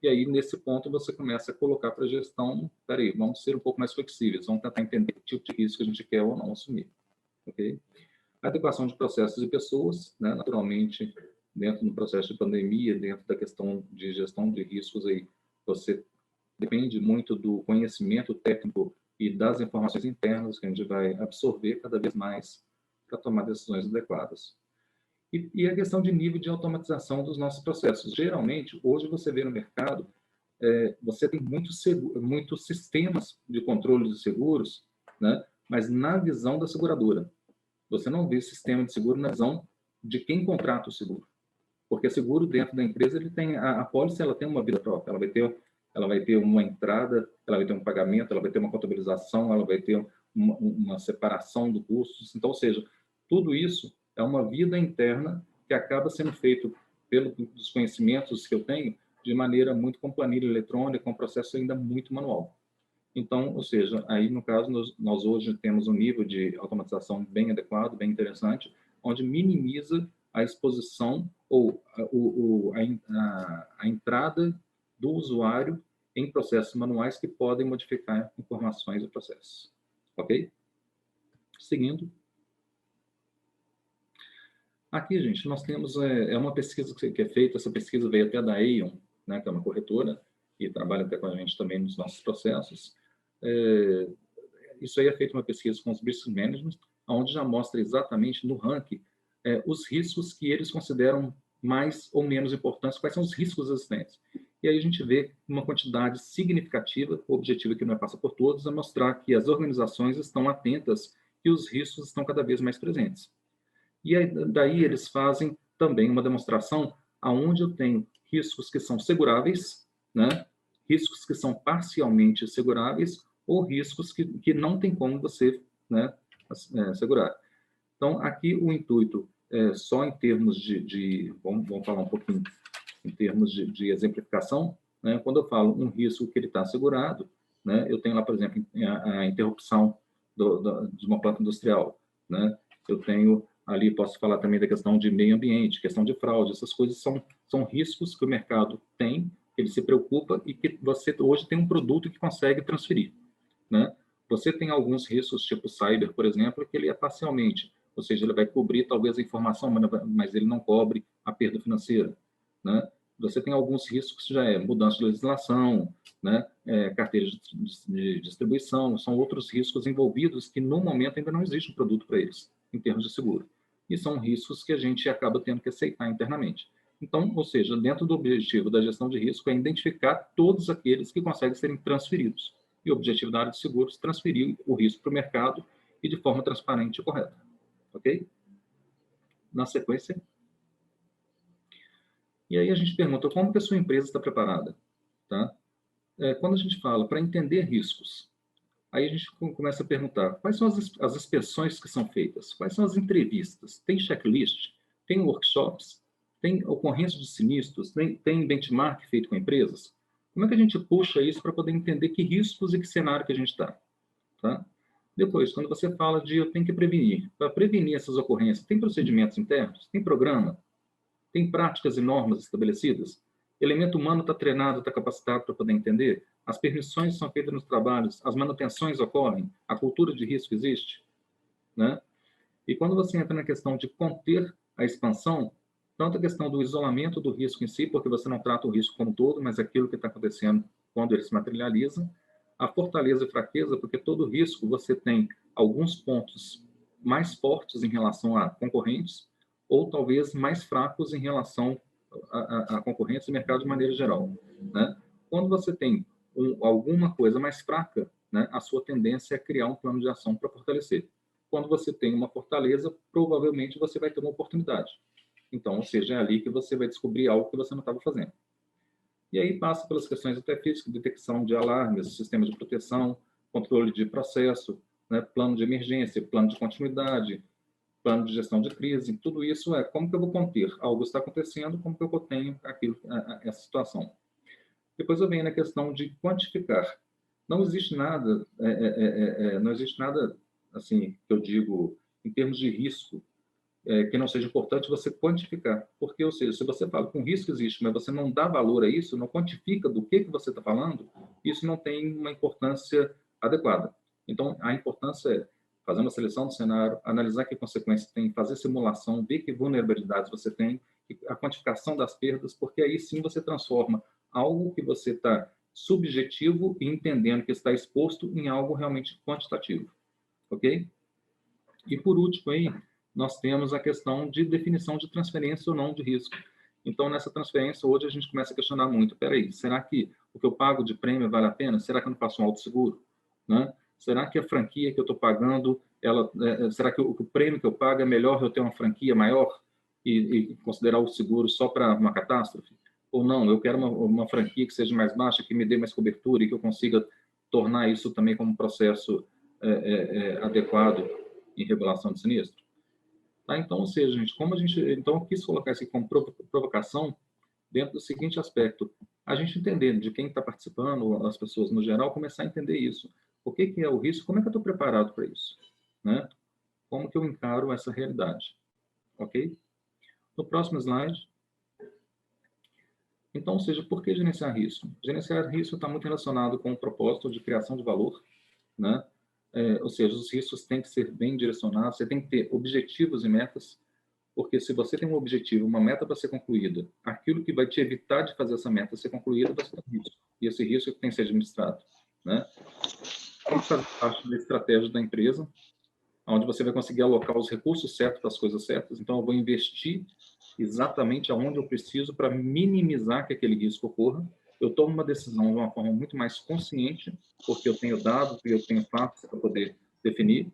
E aí, nesse ponto, você começa a colocar para a gestão, peraí, vamos ser um pouco mais flexíveis, vamos tentar entender que tipo de risco que a gente quer ou não assumir, ok? A adequação de processos e pessoas, né, naturalmente, dentro do processo de pandemia, dentro da questão de gestão de riscos, aí, você depende muito do conhecimento técnico e das informações internas que a gente vai absorver cada vez mais para tomar decisões adequadas. E a questão de nível de automatização dos nossos processos. Geralmente, hoje você vê no mercado, você tem muitos sistemas de controle de seguros, né? Mas na visão da seguradora. Você não vê sistema de seguro na visão de quem contrata o seguro. Porque seguro dentro da empresa, ele tem a pólice, ela tem uma vida própria, ela vai ter uma entrada, ela vai ter um pagamento, ela vai ter uma contabilização, ela vai ter uma separação do custos. Então, ou seja, tudo isso é uma vida interna que acaba sendo feito pelos conhecimentos que eu tenho de maneira muito com planilha eletrônica, com um processo ainda muito manual. Então, ou seja, aí no caso nós hoje temos um nível de automatização bem adequado, bem interessante, onde minimiza a exposição ou a entrada do usuário em processos manuais que podem modificar informações do processo. Ok? Seguindo. Aqui, gente, nós temos uma pesquisa que é feita, essa pesquisa veio até da Aon, né, que é uma corretora, e trabalha até com a gente também nos nossos processos. Isso aí é feito uma pesquisa com os risk management, onde já mostra exatamente no ranking os riscos que eles consideram mais ou menos importantes, quais são os riscos existentes. E aí a gente vê uma quantidade significativa, o objetivo aqui não é passar por todos, é mostrar que as organizações estão atentas e os riscos estão cada vez mais presentes. E aí, daí eles fazem também uma demonstração aonde eu tenho riscos que são seguráveis, né? Riscos que são parcialmente seguráveis ou riscos que não tem como você, né, segurar. Então, aqui o intuito é só em termos vamos falar um pouquinho em termos de exemplificação, né? Quando eu falo um risco que ele está assegurado, né? Eu tenho lá, por exemplo, a interrupção de uma planta industrial, né? Eu tenho ali, posso falar também da questão de meio ambiente, questão de fraude, essas coisas são riscos que o mercado tem, que ele se preocupa e que você hoje tem um produto que consegue transferir, né? Você tem alguns riscos, tipo cyber, por exemplo, que ele é parcialmente Ou seja, ele vai cobrir talvez a informação, mas ele não cobre a perda financeira, né? Você tem alguns riscos que já é mudança de legislação, né? Carteiras de distribuição, são outros riscos envolvidos que no momento ainda não existe um produto para eles, em termos de seguro. E são riscos que a gente acaba tendo que aceitar internamente. Então, ou seja, dentro do objetivo da gestão de risco é identificar todos aqueles que conseguem serem transferidos. E o objetivo da área de seguros é transferir o risco para o mercado e de forma transparente e correta. Ok? Na sequência. E aí a gente pergunta, como que a sua empresa está preparada? Tá? Quando a gente fala para entender riscos, aí a gente começa a perguntar, quais são as inspeções que são feitas? Quais são as entrevistas? Tem checklist? Tem workshops? Tem ocorrência de sinistros? Tem benchmark feito com empresas? Como é que a gente puxa isso para poder entender que riscos e que cenário que a gente está? Tá? Depois, quando você fala de eu tenho que prevenir, para prevenir essas ocorrências, tem procedimentos internos? Tem programa? Tem práticas e normas estabelecidas? O elemento humano está treinado, está capacitado para poder entender? As permissões são feitas nos trabalhos? As manutenções ocorrem? A cultura de risco existe? Né? E quando você entra na questão de conter a expansão, tanto a questão do isolamento do risco em si, porque você não trata o risco como um todo, mas aquilo que está acontecendo quando ele se materializa, a fortaleza e fraqueza, porque todo risco você tem alguns pontos mais fortes em relação a concorrentes, ou talvez mais fracos em relação à concorrência e mercado de maneira geral. Né? Quando você tem alguma coisa mais fraca, né, a sua tendência é criar um plano de ação para fortalecer. Quando você tem uma fortaleza, provavelmente você vai ter uma oportunidade. Então, ou seja, é ali que você vai descobrir algo que você não estava fazendo. E aí passa pelas questões até físicas, detecção de alarmes, sistema de proteção, controle de processo, né, plano de emergência, plano de continuidade, plano de gestão de crise, tudo isso é como que eu vou conter algo está acontecendo, como que eu contenho essa situação. Depois eu venho na questão de quantificar. Não existe nada, não existe nada assim que eu digo em termos de risco que não seja importante você quantificar, porque, ou seja, se você fala que um risco existe, mas você não dá valor a isso, não quantifica do que você está falando, isso não tem uma importância adequada. Então, a importância é fazer uma seleção do cenário, analisar que consequências tem, fazer simulação, ver que vulnerabilidades você tem, a quantificação das perdas, porque aí sim você transforma algo que você está subjetivo e entendendo que está exposto em algo realmente quantitativo. Ok? E por último aí, nós temos a questão de definição de transferência ou não de risco. Então, nessa transferência, hoje a gente começa a questionar muito, peraí, será que o que eu pago de prêmio vale a pena? Será que eu não faço um autosseguro? Né? Será que a franquia que eu estou pagando, será que o prêmio que eu pago é melhor eu ter uma franquia maior e considerar o seguro só para uma catástrofe? Ou não, eu quero uma franquia que seja mais baixa, que me dê mais cobertura e que eu consiga tornar isso também como um processo adequado em regulação de sinistro? Tá? Então, ou seja, gente, então eu quis colocar isso aqui como provocação dentro do seguinte aspecto: a gente entender de quem está participando, as pessoas no geral, começar a entender isso. O que é o risco? Como é que eu estou preparado para isso? Né? Como que eu encaro essa realidade? Ok? No próximo slide. Então, ou seja, por que gerenciar risco? Gerenciar risco está muito relacionado com o propósito de criação de valor, né? Ou seja, os riscos têm que ser bem direcionados, você tem que ter objetivos e metas, porque se você tem um objetivo, uma meta para ser concluída, aquilo que vai te evitar de fazer essa meta ser concluída vai ser um risco, e esse risco tem que ser administrado. Né? Tem que fazer parte da estratégia da empresa, onde você vai conseguir alocar os recursos certos para as coisas certas, então eu vou investir exatamente aonde eu preciso para minimizar que aquele risco ocorra. Eu tomo uma decisão de uma forma muito mais consciente, porque eu tenho dados e eu tenho fatos para poder definir.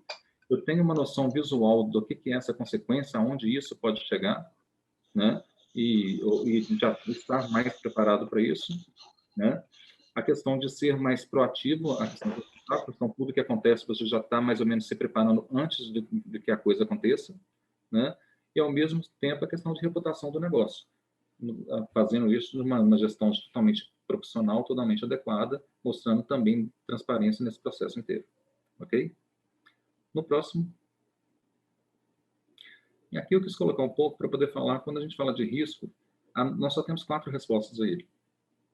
Eu tenho uma noção visual do que é essa consequência, aonde isso pode chegar, né? E já estar mais preparado para isso, né? A questão de ser mais proativo, a questão tudo que acontece, você já está mais ou menos se preparando antes de que a coisa aconteça, né? E, ao mesmo tempo, a questão de reputação do negócio, fazendo isso numa gestão totalmente profissional, totalmente adequada, mostrando também transparência nesse processo inteiro. Ok? No próximo. E aqui eu quis colocar um pouco para poder falar, quando a gente fala de risco, nós só temos 4 respostas a ele.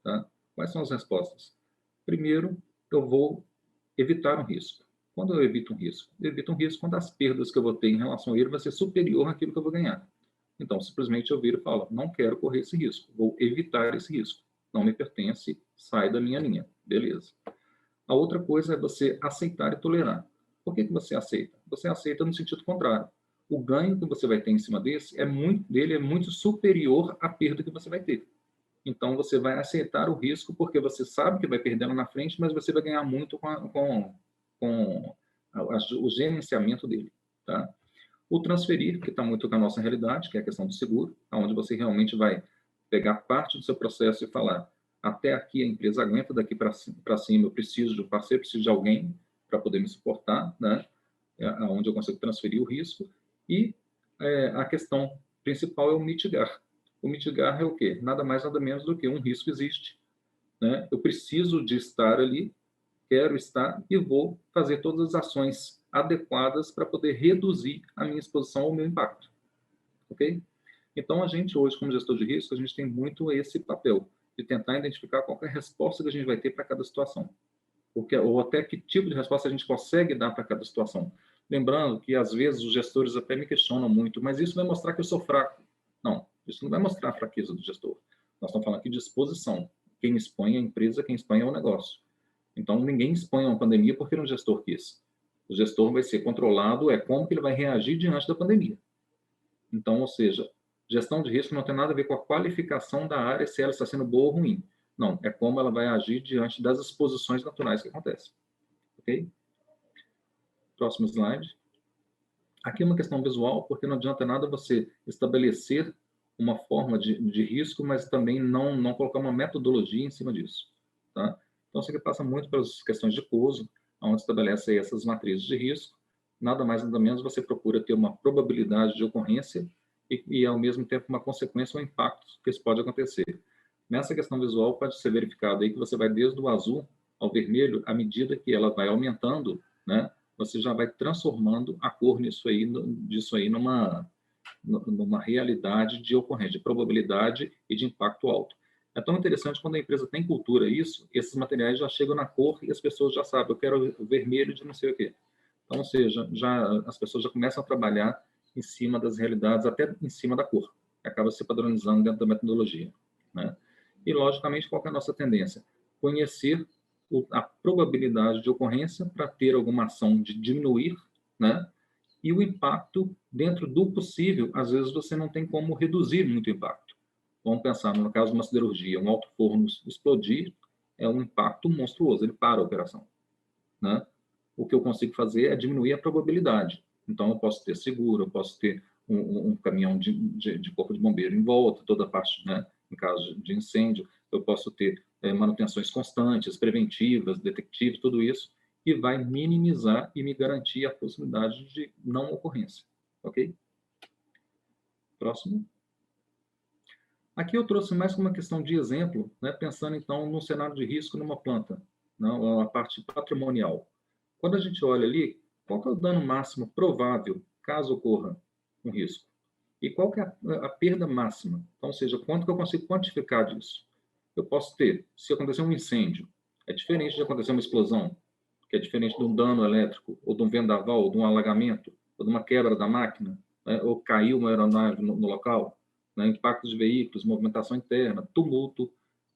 Tá? Quais são as respostas? Primeiro, eu vou evitar um risco. Quando eu evito um risco? Eu evito um risco quando as perdas que eu vou ter em relação a ele vai ser superior àquilo que eu vou ganhar. Então, simplesmente eu viro e falo, não quero correr esse risco, vou evitar esse risco. Não me pertence, sai da minha linha. Beleza. A outra coisa é você aceitar e tolerar. Por que você aceita? Você aceita no sentido contrário. O ganho que você vai ter em cima dele é muito superior à perda que você vai ter. Então, você vai aceitar o risco porque você sabe que vai perder lá na frente, mas você vai ganhar muito com o gerenciamento dele. Tá? O transferir, que está muito com a nossa realidade, que é a questão do seguro, onde você realmente vai pegar parte do seu processo e falar, até aqui a empresa aguenta, daqui para cima eu preciso de um parceiro, preciso de alguém para poder me suportar, né? Onde eu consigo transferir o risco. E a questão principal é o mitigar. O mitigar é o quê? Nada mais, nada menos do que um risco existe, né? Eu preciso de estar ali, quero estar e vou fazer todas as ações adequadas para poder reduzir a minha exposição ao meu impacto. Ok? Então, a gente hoje, como gestor de risco, a gente tem muito esse papel de tentar identificar qual é a resposta que a gente vai ter para cada situação. Ou até que tipo de resposta a gente consegue dar para cada situação. Lembrando que, às vezes, os gestores até me questionam muito, mas isso vai mostrar que eu sou fraco. Não, isso não vai mostrar a fraqueza do gestor. Nós estamos falando aqui de exposição. Quem expõe é a empresa, quem expõe é o negócio. Então, ninguém expõe uma pandemia porque um gestor quis. O gestor vai ser controlado, como que ele vai reagir diante da pandemia. Então, ou seja, gestão de risco não tem nada a ver com a qualificação da área, se ela está sendo boa ou ruim. Não, é como ela vai agir diante das exposições naturais que acontecem. Ok? Próximo slide. Aqui é uma questão visual, porque não adianta nada você estabelecer uma forma de risco, mas também não colocar uma metodologia em cima disso. Tá? Então, isso aqui passa muito pelas questões de COSO, onde estabelece essas matrizes de risco. Nada mais, nada menos, você procura ter uma probabilidade de ocorrência e ao mesmo tempo, uma consequência ou um impacto que isso pode acontecer. Nessa questão visual, pode ser verificado aí que você vai desde o azul ao vermelho, à medida que ela vai aumentando, né? Você já vai transformando a cor disso aí numa realidade de ocorrência, de probabilidade e de impacto alto. É tão interessante quando a empresa tem cultura isso, esses materiais já chegam na cor e as pessoas já sabem, eu quero o vermelho de não sei o quê. Então, ou seja, as pessoas já começam a trabalhar em cima das realidades, até em cima da cor. Acaba se padronizando dentro da metodologia, né? E, logicamente, qual é a nossa tendência? Conhecer a probabilidade de ocorrência para ter alguma ação de diminuir, né? E o impacto, dentro do possível, às vezes você não tem como reduzir muito o impacto. Vamos pensar, no caso de uma siderurgia, um alto forno explodir é um impacto monstruoso, ele para a operação, né? O que eu consigo fazer é diminuir a probabilidade. Então, eu posso ter seguro, eu posso ter um caminhão de corpo de bombeiro em volta, toda a parte, né, em caso de incêndio, eu posso ter manutenções constantes, preventivas, detectives, tudo isso, que vai minimizar e me garantir a possibilidade de não ocorrência. Ok? Próximo. Aqui eu trouxe mais como uma questão de exemplo, né, pensando, então, no cenário de risco numa planta, não, a parte patrimonial. Quando a gente olha ali, qual que é o dano máximo provável caso ocorra um risco? E qual que é a perda máxima? Então, ou seja, quanto que eu consigo quantificar disso? Eu posso ter, se acontecer um incêndio, é diferente de acontecer uma explosão, que é diferente de um dano elétrico, ou de um vendaval, ou de um alagamento, ou de uma quebra da máquina, né, ou caiu uma aeronave no local, né, impacto de veículos, movimentação interna, tumulto,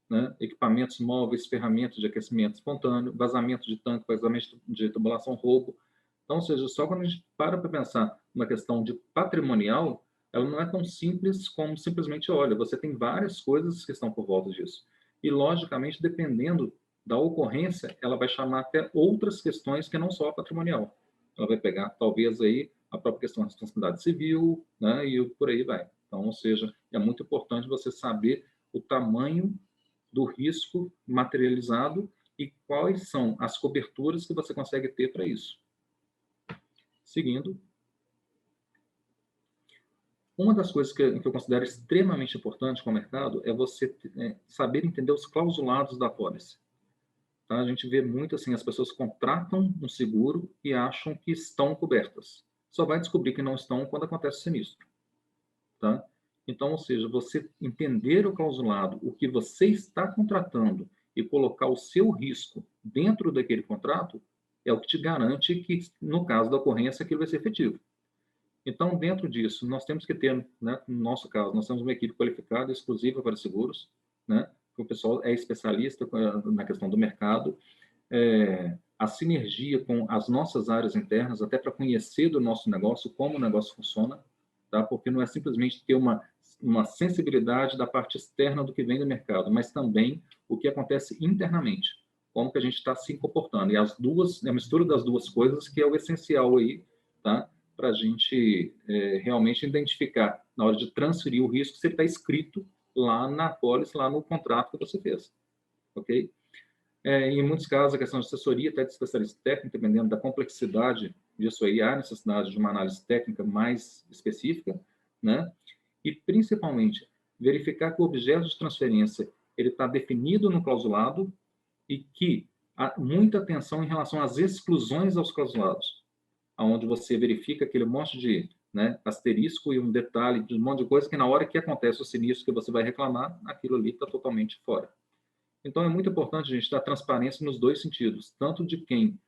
né, equipamentos móveis, ferramentas de aquecimento espontâneo, vazamento de tanque, vazamento de tubulação, roubo. Então, ou seja, só quando a gente para pensar numa questão de patrimonial, ela não é tão simples como simplesmente, olha, você tem várias coisas que estão por volta disso. E, logicamente, dependendo da ocorrência, ela vai chamar até outras questões que não só a patrimonial. Ela vai pegar, talvez, aí a própria questão da responsabilidade civil, né, e por aí vai. Então, ou seja, é muito importante você saber o tamanho do risco materializado e quais são as coberturas que você consegue ter para isso. Seguindo. Uma das coisas que eu considero extremamente importante com o mercado é você saber entender os clausulados da pólice. Tá? A gente vê muito assim, as pessoas contratam um seguro e acham que estão cobertas. Só vai descobrir que não estão quando acontece o sinistro. Tá? Então, ou seja, você entender o clausulado, o que você está contratando e colocar o seu risco dentro daquele contrato é o que te garante que, no caso da ocorrência, aquilo vai ser efetivo. Então, dentro disso, nós temos que ter, né, no nosso caso, nós temos uma equipe qualificada, exclusiva para seguros, né, que o pessoal é especialista na questão do mercado, a sinergia com as nossas áreas internas, até para conhecer do nosso negócio, como o negócio funciona, tá? Porque não é simplesmente ter uma sensibilidade da parte externa do que vem do mercado, mas também o que acontece internamente, como que a gente está se comportando. E a mistura das duas coisas que é o essencial aí, tá? Para a gente realmente identificar, na hora de transferir o risco, se ele está escrito lá na pólice, lá no contrato que você fez, ok? Em muitos casos, a questão de assessoria, até de especialista técnico, dependendo da complexidade disso aí, há necessidade de uma análise técnica mais específica, né? E, principalmente, verificar que o objeto de transferência ele está definido no clausulado e que há muita atenção em relação às exclusões aos clausulados, onde você verifica aquele monte de, né, asterisco e um detalhe de um monte de coisa que, na hora que acontece o sinistro que você vai reclamar, aquilo ali está totalmente fora. Então, é muito importante a gente dar transparência nos dois sentidos, tanto de quem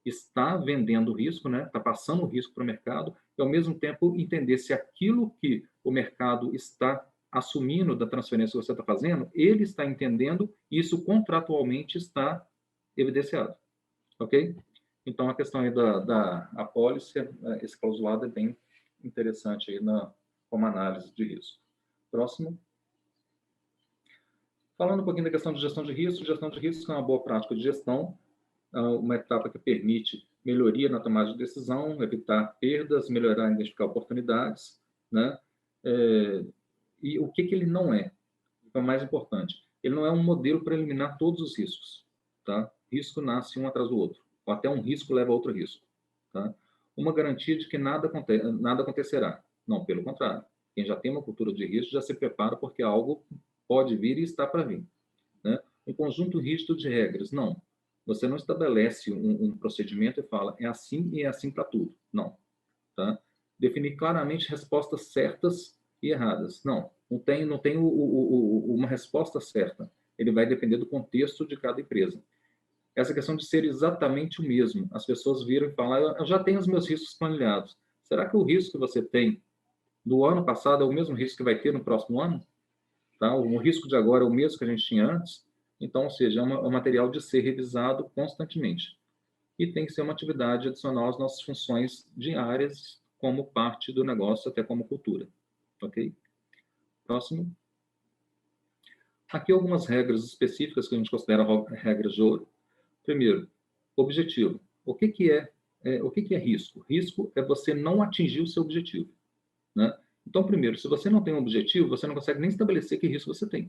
está vendendo o risco, né, está passando o risco para o mercado, e, ao mesmo tempo, entender se aquilo que o mercado está assumindo da transferência que você está fazendo, ele está entendendo e isso contratualmente está evidenciado. Ok? Então, a questão aí da apólice, esse clausulado é bem interessante aí como análise de risco. Próximo. Falando um pouquinho da questão de gestão de risco é uma boa prática de gestão, uma etapa que permite melhoria na tomada de decisão, evitar perdas, melhorar e identificar oportunidades, né? E o que ele não é? É o mais importante. Ele não é um modelo para eliminar todos os riscos, tá? Risco nasce um atrás do outro, ou até um risco leva a outro risco, tá? Uma garantia de que nada acontecerá. Não, pelo contrário. Quem já tem uma cultura de risco já se prepara porque algo pode vir e está para vir, né? Um conjunto rígido de regras. Não. Você não estabelece um procedimento e fala é assim e é assim para tudo. Não. Tá? Definir claramente respostas certas e erradas. Não tem uma resposta certa. Ele vai depender do contexto de cada empresa. Essa questão de ser exatamente o mesmo. As pessoas viram e falam, eu já tenho os meus riscos planilhados. Será que o risco que você tem do ano passado é o mesmo risco que vai ter no próximo ano? Tá? O risco de agora é o mesmo que a gente tinha antes? Então, ou seja, é um material de ser revisado constantemente. E tem que ser uma atividade adicional às nossas funções diárias, como parte do negócio, até como cultura. Ok? Próximo. Aqui algumas regras específicas que a gente considera regras de ouro. Primeiro, objetivo. O que é risco? Risco é você não atingir o seu objetivo, né? Então, primeiro, se você não tem um objetivo, você não consegue nem estabelecer que risco você tem.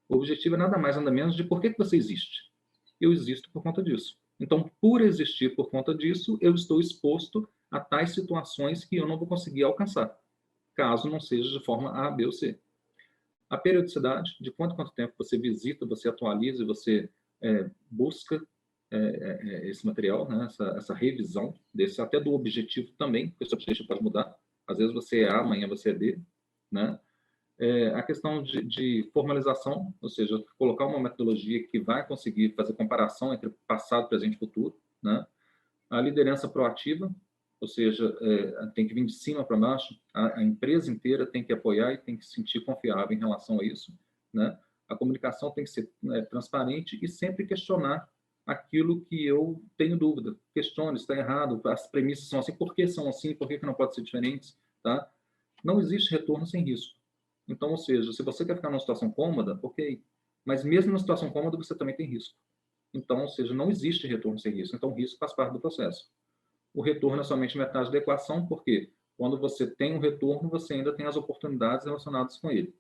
O objetivo é nada mais, nada menos de por que você existe. Eu existo por conta disso. Então, por existir por conta disso, eu estou exposto a tais situações que eu não vou conseguir alcançar, caso não seja de forma A, B ou C. A periodicidade, de quanto tempo você visita, você atualiza, você busca esse material, né? essa revisão, até do objetivo também, porque esse objetivo pode mudar. Às vezes você é A, amanhã você é D, né? A questão de formalização, ou seja, colocar uma metodologia que vai conseguir fazer comparação entre passado, presente e futuro, né? A liderança proativa, ou seja, tem que vir de cima para baixo, a empresa inteira tem que apoiar e tem que se sentir confiável em relação a isso, né? A comunicação tem que ser transparente e sempre questionar aquilo que eu tenho dúvida. Questione, está errado, as premissas são assim, por que são assim, por que não pode ser diferentes, tá? Não existe retorno sem risco. Então, ou seja, se você quer ficar numa situação cômoda, ok, mas mesmo numa situação cômoda você também tem risco. Então, ou seja, não existe retorno sem risco, então o risco faz parte do processo. O retorno é somente metade da equação, porque quando você tem um retorno, você ainda tem as oportunidades relacionadas com ele.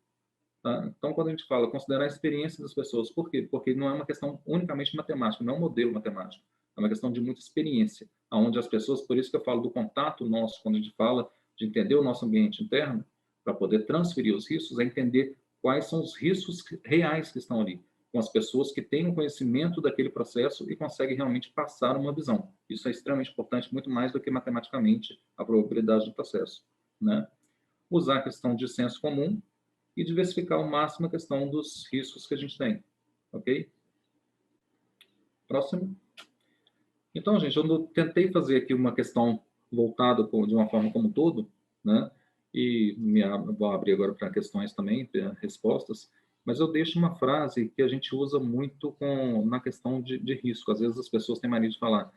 Tá? Então, quando a gente fala considerar a experiência das pessoas, por quê? Porque não é uma questão unicamente matemática, não é um modelo matemático, é uma questão de muita experiência, onde as pessoas, por isso que eu falo do contato nosso, quando a gente fala de entender o nosso ambiente interno, para poder transferir os riscos, é entender quais são os riscos reais que estão ali, com as pessoas que têm um conhecimento daquele processo e conseguem realmente passar uma visão. Isso é extremamente importante, muito mais do que matematicamente a probabilidade do processo, né? Usar a questão de senso comum e diversificar ao máximo a questão dos riscos que a gente tem, ok? Próximo. Então, gente, eu tentei fazer aqui uma questão voltada de uma forma como um todo, né? E vou abrir agora para questões também, para respostas, mas eu deixo uma frase que a gente usa muito na questão de risco. Às vezes as pessoas têm mania de falar,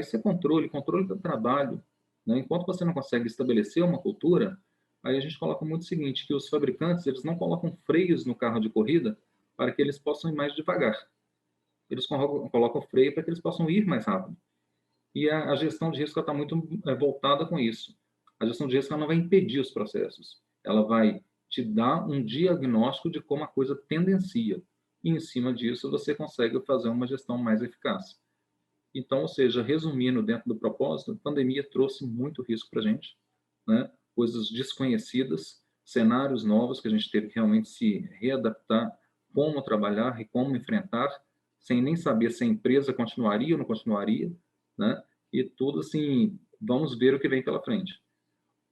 isso é controle do trabalho, né? Enquanto você não consegue estabelecer uma cultura, aí a gente coloca muito o seguinte, que os fabricantes, eles não colocam freios no carro de corrida para que eles possam ir mais devagar. Eles colocam freio para que eles possam ir mais rápido. E a gestão de risco está muito voltada com isso. A gestão de risco não vai impedir os processos. Ela vai te dar um diagnóstico de como a coisa tendencia. E, em cima disso, você consegue fazer uma gestão mais eficaz. Então, ou seja, resumindo dentro do propósito, a pandemia trouxe muito risco para a gente, né? Coisas desconhecidas, cenários novos que a gente teve que realmente se readaptar, como trabalhar e como enfrentar, sem nem saber se a empresa continuaria ou não continuaria, né? E tudo assim, vamos ver o que vem pela frente.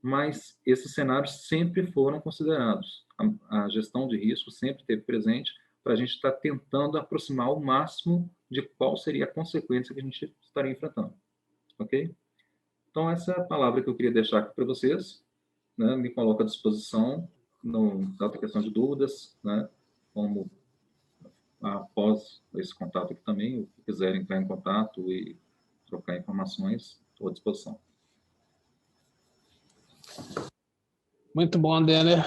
Mas esses cenários sempre foram considerados. A gestão de risco sempre esteve presente para a gente estar tentando aproximar ao máximo de qual seria a consequência que a gente estaria enfrentando. Ok? Então, essa é a palavra que eu queria deixar aqui para vocês. Né? Me coloco à disposição na outra questão de dúvidas, né? Como após esse contato aqui também, se quiserem entrar em contato e trocar informações, estou à disposição. Muito bom, Denner.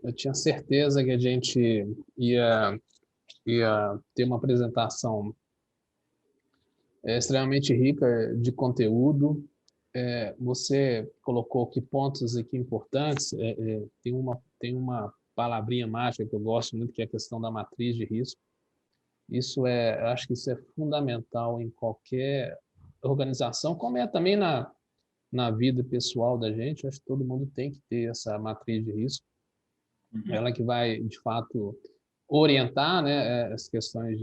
Eu tinha certeza que a gente ia ter uma apresentação extremamente rica de conteúdo. Você colocou aqui pontos aqui importantes. Tem uma palavrinha mágica que eu gosto muito, que é a questão da matriz de risco. Eu acho que isso é fundamental em qualquer organização, como é também na vida pessoal da gente. Eu acho que todo mundo tem que ter essa matriz de risco. Ela que vai, de fato, orientar, né, as questões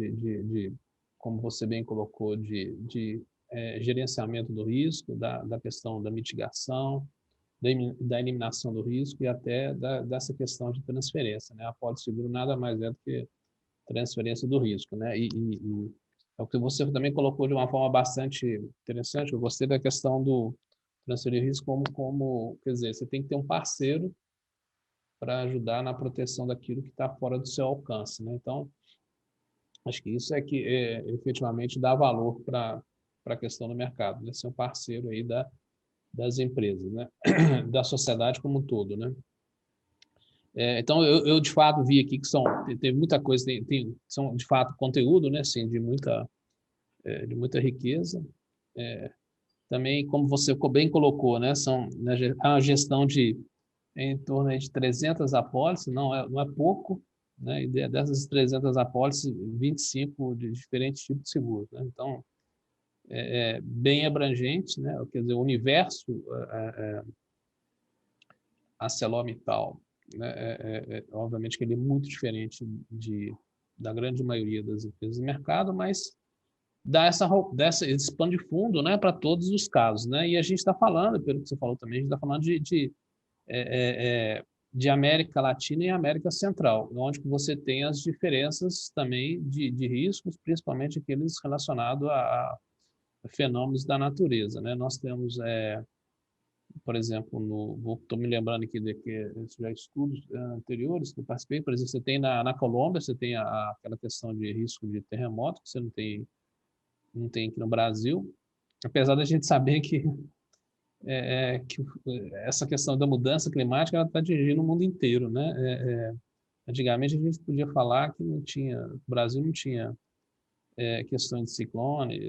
como você bem colocou, de gerenciamento do risco, da questão da mitigação, da eliminação do risco e até dessa questão de transferência, né? A apólice seguro nada mais é do que transferência do risco, né? E é o que você também colocou de uma forma bastante interessante. Eu gostei da questão do transferir risco quer dizer, você tem que ter um parceiro para ajudar na proteção daquilo que está fora do seu alcance, né? Então, acho que isso é que efetivamente dá valor para a questão do mercado, né? Ser um parceiro aí das empresas, né? Da sociedade como um todo, né? Então, eu de fato vi aqui que tem muita coisa, são de fato conteúdo, né? Assim, de muita riqueza. Também, como você bem colocou, né? A gestão em torno de 300 apólices, não é pouco, né? E dessas 300 apólices, 25 de diferentes tipos de seguros, né? Então, é bem abrangente, né? Quer dizer, o universo ArcelorMittal, né? Obviamente que ele é muito diferente da grande maioria das empresas do mercado, mas dá esse pano de fundo, né, para todos os casos, né? E a gente está falando, pelo que você falou também, a gente está falando de América Latina e América Central, onde você tem as diferenças também de riscos, principalmente aqueles relacionados a fenômenos da natureza, né? Nós temos, por exemplo, estou me lembrando aqui de já estudos anteriores que eu participei, por exemplo, você tem na Colômbia, você tem aquela questão de risco de terremoto, que você não tem aqui no Brasil, apesar da gente saber que essa questão da mudança climática ela está atingindo o mundo inteiro, né? Antigamente a gente podia falar que o Brasil não tinha questões de ciclone,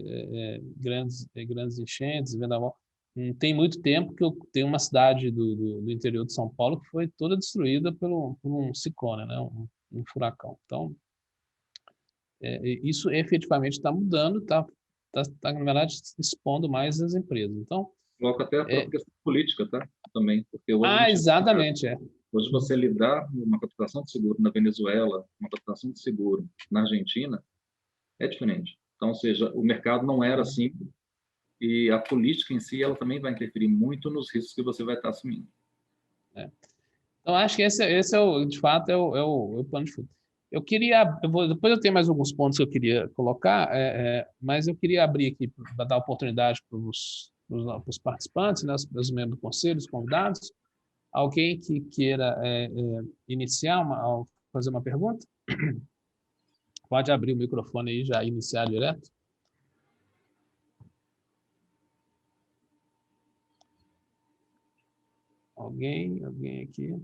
grandes enchentes, vendaval. Não tem muito tempo que tem uma cidade do interior de São Paulo que foi toda destruída por um ciclone, né? Um furacão. Então, isso efetivamente está mudando, está, na verdade, expondo mais as empresas. Então, coloca até a própria questão política, tá? Também, porque hoje exatamente, hoje você lidar com uma captação de seguro na Venezuela, uma captação de seguro na Argentina, é diferente. Então, ou seja, o mercado não era assim e a política em si, ela também vai interferir muito nos riscos que você vai estar assumindo. Então, acho que esse de fato, é o plano de fundo. Depois eu tenho mais alguns pontos que eu queria colocar, mas eu queria abrir aqui para dar oportunidade para os participantes, né, os membros do conselho, os convidados. Alguém que queira iniciar, fazer uma pergunta? Pode abrir o microfone aí, já iniciar direto. Alguém aqui?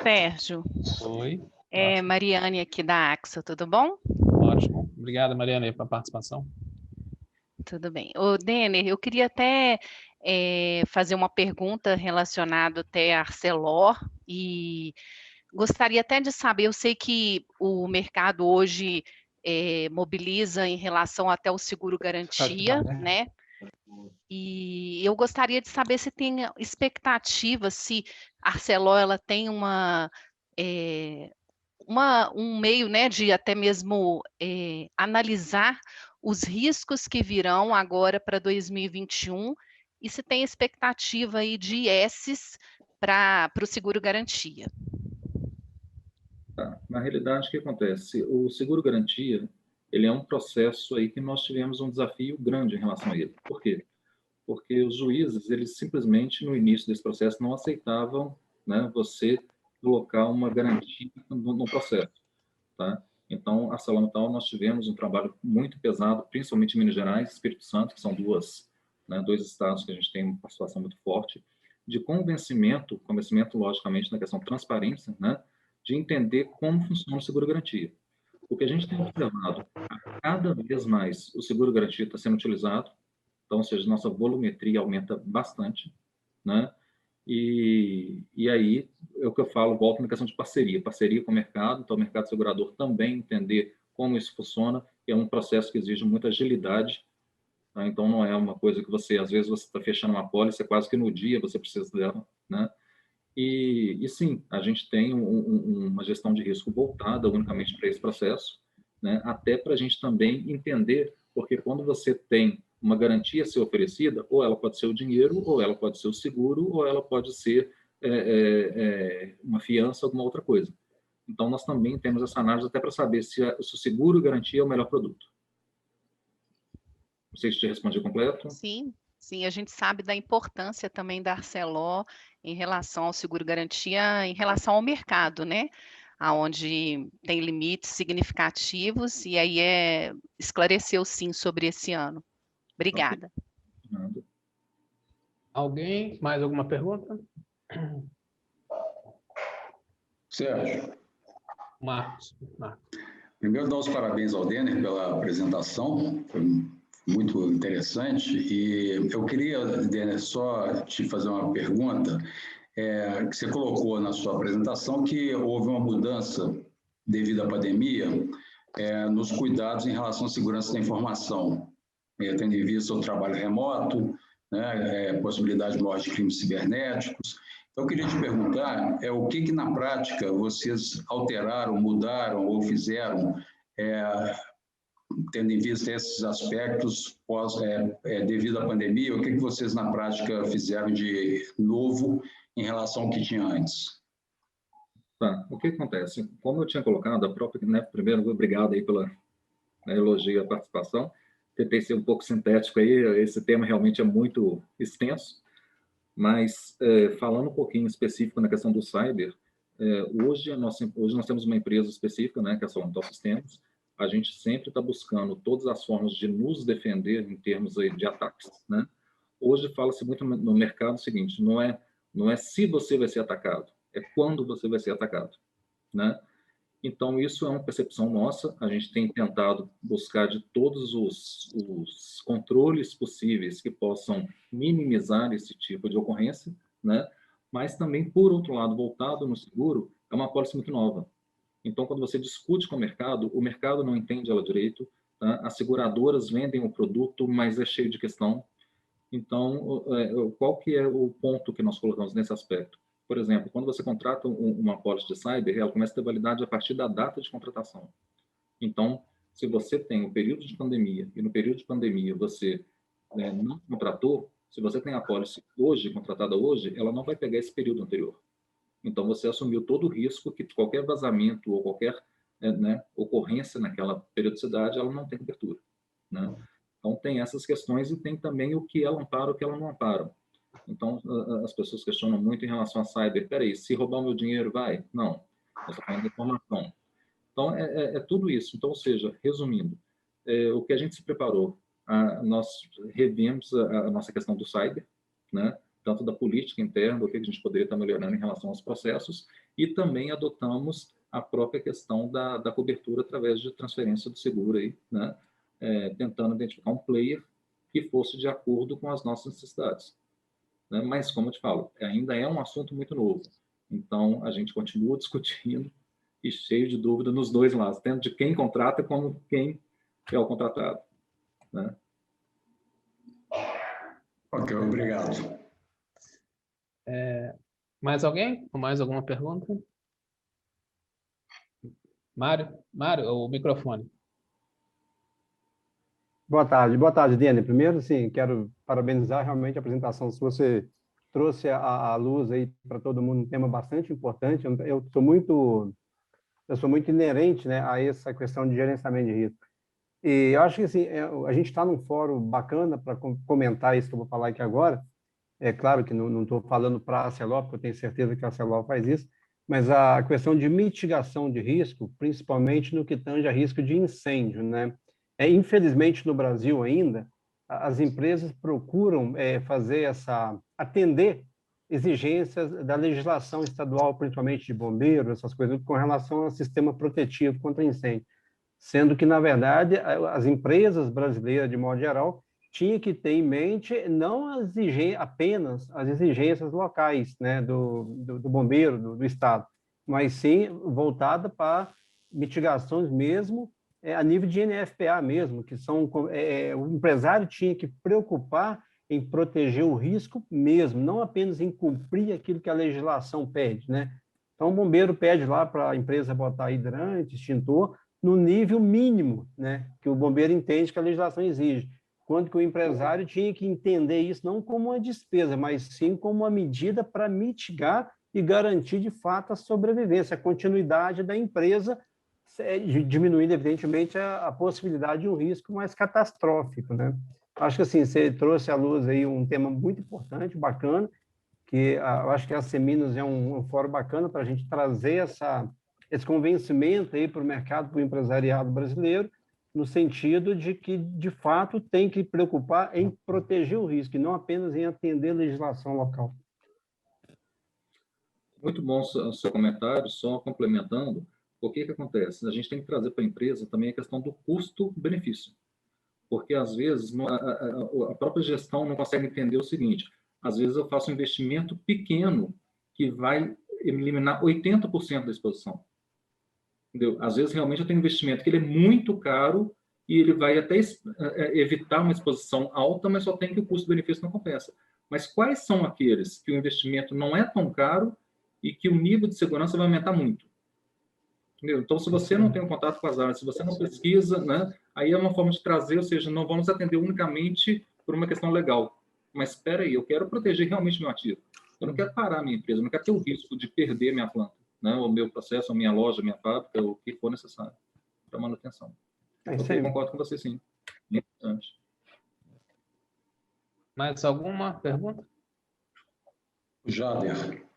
Sérgio. Oi. Mariane aqui da AXA, tudo bom? Ótimo. Obrigado, Mariane, pela participação. Tudo bem. Ô, Denner, eu queria até fazer uma pergunta relacionada até a Arcelor e gostaria até de saber, eu sei que o mercado hoje mobiliza em relação até o seguro-garantia, né? E eu gostaria de saber se tem expectativa, se a Arcelor ela tem um meio, né, de até mesmo analisar os riscos que virão agora para 2021 e se tem expectativa aí de ISs para o seguro-garantia. Na realidade, o que acontece? O seguro-garantia, ele é um processo aí que nós tivemos um desafio grande em relação a ele. Por quê? Porque os juízes, eles simplesmente, no início desse processo, não aceitavam, né, você colocar uma garantia no processo. Tá? Então, a ArcelorMittal, nós tivemos um trabalho muito pesado, principalmente em Minas Gerais e Espírito Santo, que são dois estados que a gente tem uma participação muito forte, de convencimento, logicamente, na questão transparência, né, de entender como funciona o seguro-garantia. O que a gente tem observado, cada vez mais o seguro-garantia está sendo utilizado, então, ou seja, nossa volumetria aumenta bastante, né? E aí, é o que eu falo, volto na questão de parceria com o mercado, então o mercado segurador também entender como isso funciona, é um processo que exige muita agilidade, tá? Então não é uma coisa que você, às vezes você está fechando uma pólice, quase que no dia você precisa dela, né? E sim, a gente tem uma gestão de risco voltada unicamente para esse processo, né? Até para a gente também entender, porque quando você tem uma garantia a ser oferecida, ou ela pode ser o dinheiro, ou ela pode ser o seguro, ou ela pode ser uma fiança, alguma outra coisa. Então, nós também temos essa análise até para saber se o seguro garantia é o melhor produto. Não sei se te respondi completo. Sim, sim, a gente sabe da importância também da Arcelor em relação ao seguro-garantia, em relação ao mercado, né? Onde tem limites significativos, e aí esclareceu sim sobre esse ano. Obrigada. Okay. Alguém? Mais alguma pergunta? Sérgio. Marcos. Primeiro, dar os parabéns ao Denner pela apresentação, foi muito interessante. E eu queria, Denner, só te fazer uma pergunta, que você colocou na sua apresentação que houve uma mudança devido à pandemia nos cuidados em relação à segurança da informação, tendo em vista o trabalho remoto, né, possibilidade maior de crimes cibernéticos. Então, eu queria te perguntar o que na prática vocês alteraram, mudaram ou fizeram, tendo em vista esses aspectos devido à pandemia, o que vocês na prática fizeram de novo em relação ao que tinha antes? Tá, o que acontece? Como eu tinha colocado, a própria, né, primeiro, obrigado aí pela elogio à participação. Tentei ser um pouco sintético aí, esse tema realmente é muito extenso, mas falando um pouquinho específico na questão do cyber, hoje nós temos uma empresa específica, né, que é a ArcelorMittal Systems. A gente sempre está buscando todas as formas de nos defender em termos aí de ataques, né? Hoje fala-se muito no mercado o seguinte, não é se você vai ser atacado, é quando você vai ser atacado, né? Então, isso é uma percepção nossa, a gente tem tentado buscar de todos os controles possíveis que possam minimizar esse tipo de ocorrência, né? Mas também, por outro lado, voltado no seguro, é uma apólice muito nova. Então, quando você discute com o mercado não entende ela direito, tá? As seguradoras vendem o produto, mas é cheio de questão. Então, qual que é o ponto que nós colocamos nesse aspecto? Por exemplo, quando você contrata uma apólice de cyber, ela começa a ter validade a partir da data de contratação. Então, se você tem o período de pandemia e no período de pandemia você não contratou, se você tem a apólice hoje, contratada hoje, ela não vai pegar esse período anterior. Então, você assumiu todo o risco que qualquer vazamento ou qualquer ocorrência naquela periodicidade, ela não tem cobertura, né? Então, tem essas questões e tem também o que ela ampara e o que ela não ampara. Então, as pessoas questionam muito em relação a cyber. Peraí, se roubar o meu dinheiro, vai? Não. Nós estamos falando de informação. Então, é tudo isso. Então, ou seja, resumindo, o que a gente se preparou, nós revimos a nossa questão do cyber, né? Tanto da política interna, o que a gente poderia estar melhorando em relação aos processos, e também adotamos a própria questão da cobertura através de transferência do seguro, aí, né? Tentando identificar um player que fosse de acordo com as nossas necessidades, né? Mas, como eu te falo, ainda é um assunto muito novo. Então, a gente continua discutindo e cheio de dúvida nos dois lados, tanto de quem contrata como quem é o contratado, né? Ok, obrigado. Mais alguém? Com mais alguma pergunta? Mário, o microfone. Boa tarde, Dene. Primeiro, sim, quero parabenizar realmente a apresentação. Se você trouxe à luz aí para todo mundo um tema bastante importante. Eu sou muito inerente, né, a essa questão de gerenciamento de risco. E eu acho que assim, a gente está num fórum bacana para comentar isso que eu vou falar aqui agora. É claro que não estou falando para a Arcelor, porque eu tenho certeza que a Arcelor faz isso, mas a questão de mitigação de risco, principalmente no que tange a risco de incêndio, né? Infelizmente, no Brasil ainda, as empresas procuram atender exigências da legislação estadual, principalmente de bombeiros, essas coisas, com relação ao sistema protetivo contra incêndio. Sendo que, na verdade, as empresas brasileiras, de modo geral, tinham que ter em mente não apenas as exigências locais, né, do bombeiro, do Estado, mas sim voltada para mitigações mesmo a nível de NFPA mesmo, que são o empresário tinha que preocupar em proteger o risco mesmo, não apenas em cumprir aquilo que a legislação pede, né? Então, o bombeiro pede lá para a empresa botar hidrante, extintor, no nível mínimo, né, que o bombeiro entende que a legislação exige, quanto que o empresário tinha que entender isso não como uma despesa, mas sim como uma medida para mitigar e garantir, de fato, a sobrevivência, a continuidade da empresa, diminuindo, evidentemente, a possibilidade de um risco mais catastrófico, né? Acho que, assim, você trouxe à luz aí um tema muito importante, bacana, que eu acho que a Seminas é um fórum bacana para a gente trazer esse convencimento aí para o mercado, para o empresariado brasileiro, no sentido de que, de fato, tem que preocupar em proteger o risco, e não apenas em atender a legislação local. Muito bom o seu comentário, só complementando, o que acontece? A gente tem que trazer para a empresa também a questão do custo-benefício, porque, às vezes, a própria gestão não consegue entender o seguinte: às vezes eu faço um investimento pequeno que vai eliminar 80% da exposição. Entendeu? Às vezes, realmente, eu tenho um investimento que ele é muito caro e ele vai até evitar uma exposição alta, mas só tem que o custo-benefício não compensa. Mas quais são aqueles que o investimento não é tão caro e que o nível de segurança vai aumentar muito? Entendeu? Então, se você não tem um contato com as áreas, se você não pesquisa, né, aí é uma forma de trazer, ou seja, não vamos atender unicamente por uma questão legal. Mas espera aí, eu quero proteger realmente meu ativo. Eu não quero parar a minha empresa, eu não quero ter o risco de perder minha planta, né, o meu processo, a minha loja, a minha fábrica, o que for necessário para manutenção. Eu concordo com você, sim. É importante. Mais alguma pergunta? Jader.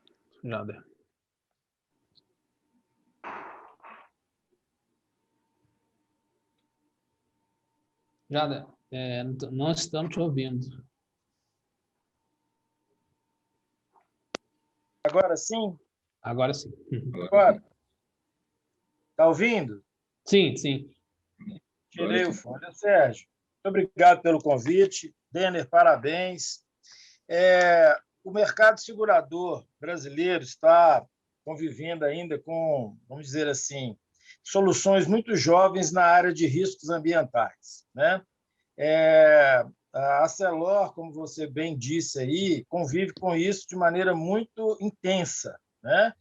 Jader, não estamos te ouvindo. Agora sim? Agora sim. Agora? Está ouvindo? Sim, sim. Tirei o fone. Sérgio, muito obrigado pelo convite. Denner, parabéns. O mercado segurador brasileiro está convivendo ainda com, vamos dizer assim, soluções muito jovens na área de riscos ambientais, né? A Arcelor, como você bem disse aí, convive com isso de maneira muito intensa, né?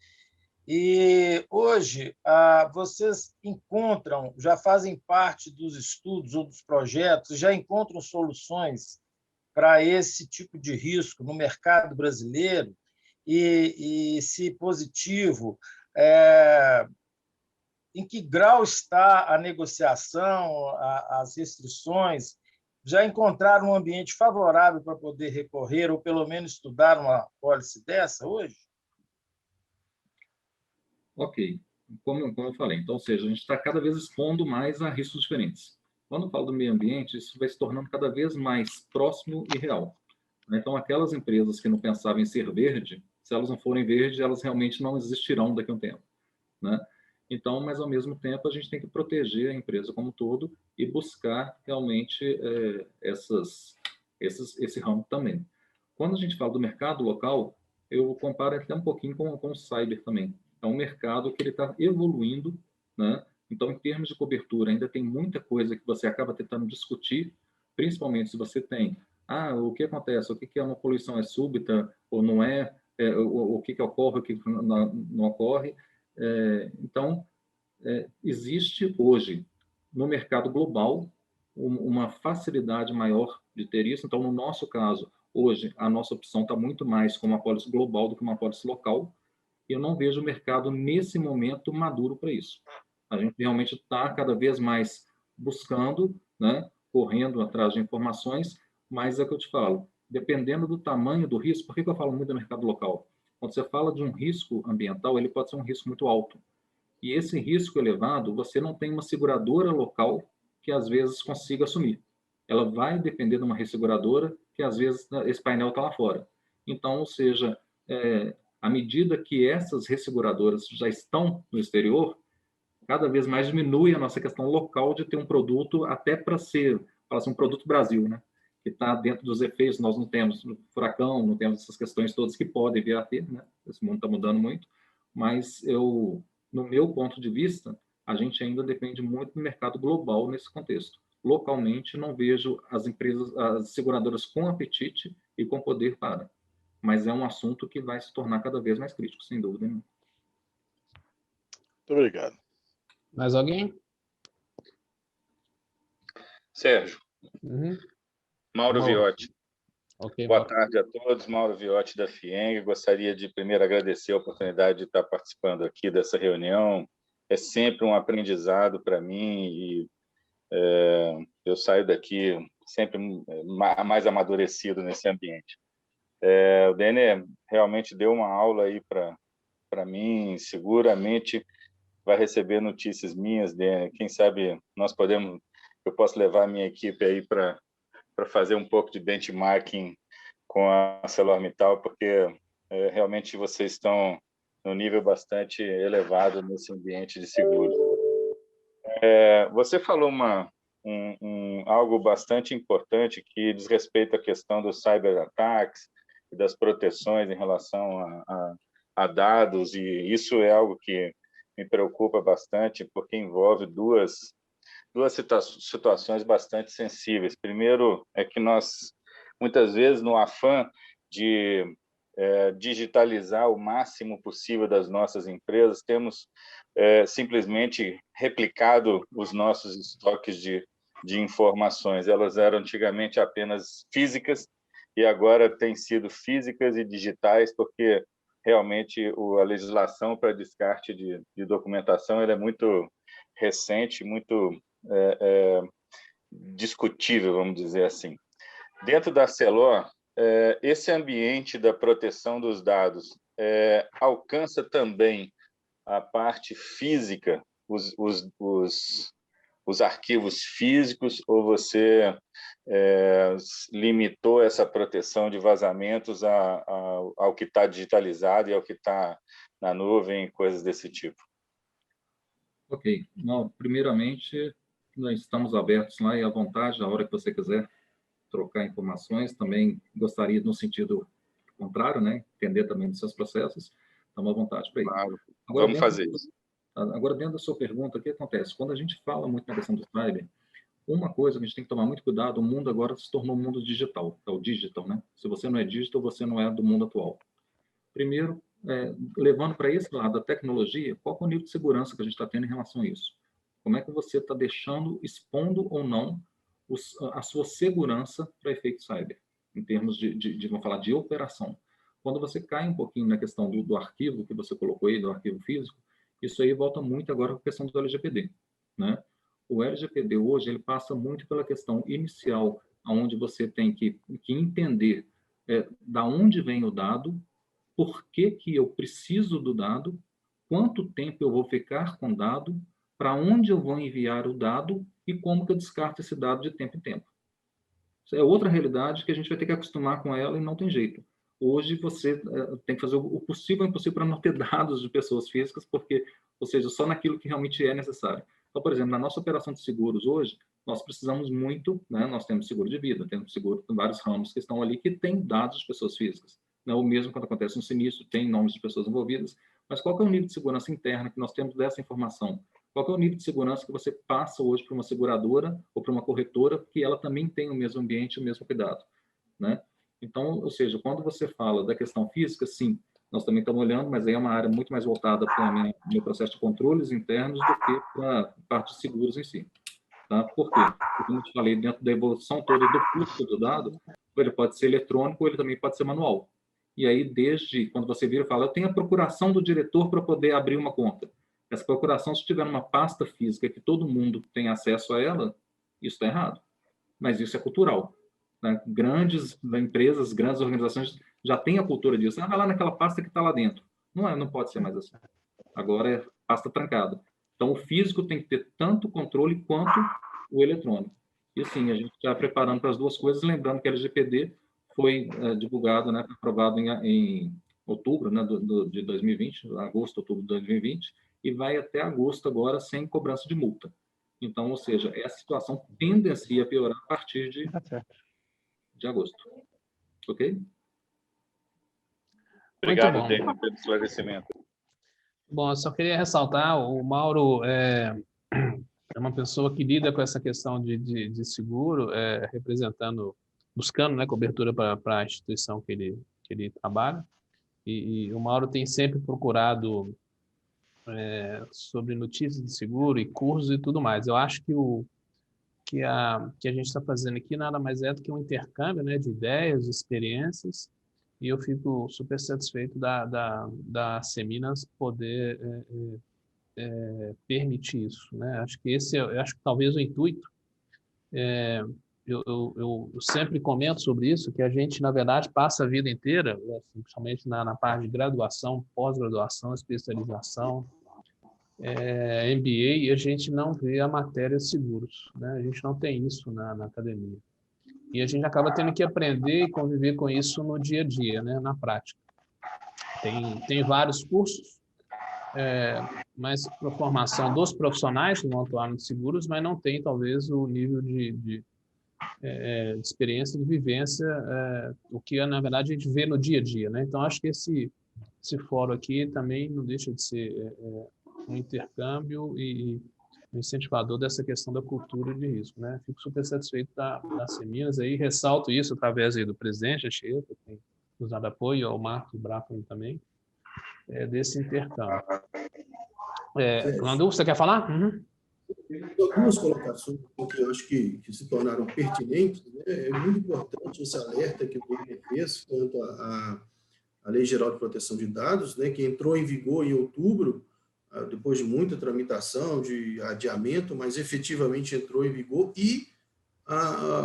E hoje vocês encontram, já fazem parte dos estudos ou dos projetos, já encontram soluções para esse tipo de risco no mercado brasileiro? e se positivo, em que grau está a negociação, as restrições? Já encontraram um ambiente favorável para poder recorrer ou, pelo menos, estudar uma pólice dessa hoje? Ok. Como eu falei, então, ou seja, a gente está cada vez expondo mais a riscos diferentes. Quando eu falo do meio ambiente, isso vai se tornando cada vez mais próximo e real. Então, aquelas empresas que não pensavam em ser verde, se elas não forem verde, elas realmente não existirão daqui a um tempo, né? Então, mas ao mesmo tempo, a gente tem que proteger a empresa como um todo e buscar realmente esse ramo também. Quando a gente fala do mercado local, eu comparo até um pouquinho com o cyber também. É um mercado que ele está evoluindo, né? Então, em termos de cobertura, ainda tem muita coisa que você acaba tentando discutir, principalmente se você tem o que acontece, o que é uma poluição é súbita ou não é, o que ocorre, o que não ocorre. Então, existe hoje, no mercado global, uma facilidade maior de ter isso. Então, no nosso caso, hoje, a nossa opção está muito mais com uma apólice global do que uma apólice local. E eu não vejo o mercado, nesse momento, maduro para isso. A gente realmente está cada vez mais buscando, né, correndo atrás de informações, mas é o que eu te falo, dependendo do tamanho do risco. Por que eu falo muito do mercado local? Quando você fala de um risco ambiental, ele pode ser um risco muito alto. E esse risco elevado, você não tem uma seguradora local que às vezes consiga assumir. Ela vai depender de uma resseguradora que às vezes esse painel está lá fora. Então, ou seja, à medida que essas resseguradoras já estão no exterior, cada vez mais diminui a nossa questão local de ter um produto até para ser, fala assim, um produto Brasil, né? Que está dentro dos efeitos. Nós não temos furacão, não temos essas questões todas que podem vir a ter, né? Esse mundo está mudando muito, mas no meu ponto de vista, a gente ainda depende muito do mercado global nesse contexto. Localmente, não vejo as empresas, as seguradoras com apetite e com poder para. Mas é um assunto que vai se tornar cada vez mais crítico, sem dúvida nenhuma. Muito obrigado. Mais alguém? Sérgio. Mauro Viotti. Okay, Boa tarde a todos. Mauro Viotti, da FIENG. Gostaria de, primeiro, agradecer a oportunidade de estar participando aqui dessa reunião. É sempre um aprendizado para mim e eu saio daqui sempre mais amadurecido nesse ambiente. O Denner realmente deu uma aula aí para mim, seguramente vai receber notícias minhas, Denner. Quem sabe eu posso levar a minha equipe aí para fazer um pouco de benchmarking com a ArcelorMittal, porque realmente vocês estão num nível bastante elevado nesse ambiente de seguro. Você falou algo bastante importante que diz respeito à questão dos cyberataques e das proteções em relação a dados, e isso é algo que me preocupa bastante, porque envolve duas situações bastante sensíveis. Primeiro, é que nós, muitas vezes, no afã de digitalizar o máximo possível das nossas empresas, temos simplesmente replicado os nossos estoques de informações. Elas eram antigamente apenas físicas e agora têm sido físicas e digitais, porque realmente a legislação para descarte de documentação ela é muito recente, muito discutível, vamos dizer assim. Dentro da Arcelor, esse ambiente da proteção dos dados alcança também a parte física, os arquivos físicos, ou você limitou essa proteção de vazamentos ao que está digitalizado e ao que está na nuvem, coisas desse tipo? Ok. Não, primeiramente, nós estamos abertos lá e à vontade, a hora que você quiser trocar informações. Também gostaria, no sentido contrário, né, entender também dos seus processos. Estamos à vontade para isso. Claro. Vamos fazer isso. Agora, dentro da sua pergunta, o que acontece? Quando a gente fala muito na questão do cyber, uma coisa que a gente tem que tomar muito cuidado, o mundo agora se tornou um mundo digital, é o digital, né? Se você não é digital, você não é do mundo atual. Primeiro, levando para esse lado da tecnologia, qual é o nível de segurança que a gente está tendo em relação a isso? Como é que você está expondo ou não a sua segurança para efeito cyber, em termos vamos falar, de operação? Quando você cai um pouquinho na questão do arquivo que você colocou aí, do arquivo físico, isso aí volta muito agora com a questão do LGPD, né? O LGPD hoje, ele passa muito pela questão inicial, onde você tem que entender da onde vem o dado, por que eu preciso do dado, quanto tempo eu vou ficar com o dado, para onde eu vou enviar o dado e como que eu descarto esse dado de tempo em tempo. Isso é outra realidade que a gente vai ter que acostumar com ela e não tem jeito. Hoje você tem que fazer o possível e o impossível para não ter dados de pessoas físicas, porque, ou seja, só naquilo que realmente é necessário. Então, por exemplo, na nossa operação de seguros hoje, nós precisamos muito, né? Nós temos seguro de vida, temos seguro em vários ramos que estão ali que tem dados de pessoas físicas. Né? O mesmo quando acontece um sinistro, tem nomes de pessoas envolvidas. Mas qual que é o nível de segurança interna que nós temos dessa informação? Qual que é o nível de segurança que você passa hoje para uma seguradora ou para uma corretora que ela também tem o mesmo ambiente, o mesmo cuidado, né? Então, ou seja, quando você fala da questão física, sim, nós também estamos olhando, mas aí é uma área muito mais voltada para o meu processo de controles internos do que para a parte de seguros em si. Tá? Por quê? Porque, como eu te falei, dentro da evolução toda do fluxo do dado, ele pode ser eletrônico, ele também pode ser manual. E aí, desde quando você vira e fala, eu tenho a procuração do diretor para poder abrir uma conta. Essa procuração, se tiver numa pasta física que todo mundo tem acesso a ela, isso está errado. Mas isso é cultural. Né? Grandes empresas, grandes organizações já têm a cultura disso. Vai lá naquela pasta que está lá dentro. Não pode ser mais assim. Agora é pasta trancada. Então, o físico tem que ter tanto controle quanto o eletrônico. E assim, a gente está preparando para as duas coisas, lembrando que a LGPD foi divulgado, né, aprovado em outubro, né, de 2020, agosto, outubro de 2020, e vai até agosto agora sem cobrança de multa. Então, ou seja, essa situação tendencia a piorar a partir de agosto. Ok? Obrigado, Dênis, pelo esclarecimento. Bom, eu só queria ressaltar, o Mauro é uma pessoa que lida com essa questão de seguro, buscando, né, cobertura para a instituição que ele trabalha, e o Mauro tem sempre procurado sobre notícias de seguro e cursos e tudo mais. Eu acho que a gente está fazendo aqui nada mais é do que um intercâmbio, né, de ideias, de experiências, e eu fico super satisfeito da Seminas poder permitir isso, né? Acho que eu acho que talvez o intuito, eu sempre comento sobre isso, que a gente, na verdade, passa a vida inteira, principalmente na parte de graduação, pós-graduação, especialização, MBA, e a gente não vê a matéria seguros, né? A gente não tem isso na academia. E a gente acaba tendo que aprender e conviver com isso no dia a dia, né? Na prática. Tem vários cursos, mas para a formação dos profissionais que vão atuar nos seguros, mas não tem, talvez, o nível de experiência, de vivência, o que, na verdade, a gente vê no dia a dia, né? Então, acho que esse fórum aqui também não deixa de ser um intercâmbio e um incentivador dessa questão da cultura de risco, né? Fico super satisfeito da Seminas aí, ressalto isso através aí do presidente, a Chieta, que tem nos dado apoio, ao Marcos Brafman também, desse intercâmbio. Landu, você quer falar? Uhum. Algumas colocações que eu acho que se tornaram pertinentes, né? É muito importante esse alerta que o Dênis fez quanto à Lei Geral de Proteção de Dados, né, que entrou em vigor em outubro, depois de muita tramitação, de adiamento, mas efetivamente entrou em vigor e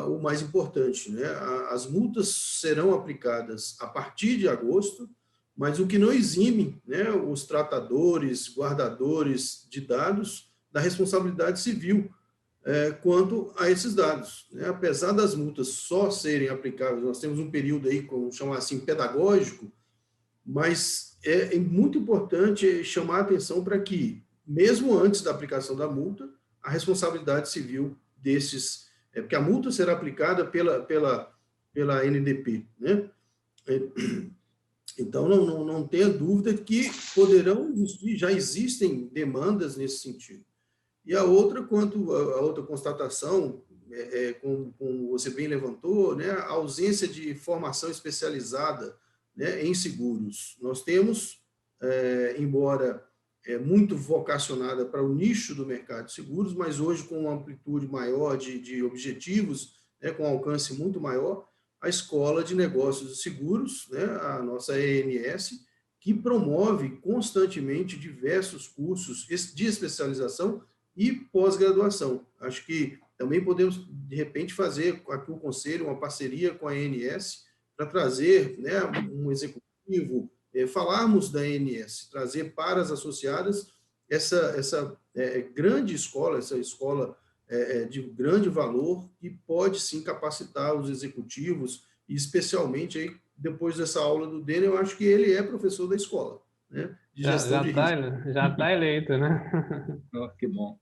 o mais importante, né, as multas serão aplicadas a partir de agosto, mas o que não exime, né, os tratadores, guardadores de dados da responsabilidade civil quanto a esses dados, né? Apesar das multas só serem aplicáveis, nós temos um período aí, como chamar assim, pedagógico, mas é muito importante chamar a atenção para que, mesmo antes da aplicação da multa, a responsabilidade civil desses, porque a multa será aplicada pela NDP, né? Então, não tenha dúvida que poderão existir, já existem demandas nesse sentido. E a outra, quanto a outra constatação, como você bem levantou, né, a ausência de formação especializada, né, em seguros. Nós temos, embora muito vocacionada para o nicho do mercado de seguros, mas hoje com uma amplitude maior de objetivos, né, com alcance muito maior, a Escola de Negócios e Seguros, né, a nossa ENS, que promove constantemente diversos cursos de especialização e pós-graduação. Acho que também podemos, de repente, fazer aqui o conselho, uma parceria com a ENS, para trazer, né, um executivo, falarmos da ENS, trazer para as associadas essa grande escola, essa escola de grande valor, que pode, sim, capacitar os executivos, e especialmente aí, depois dessa aula do Denner, eu acho que ele é professor da escola, né, de gestão de risco. Já está eleito, né? Oh, que bom.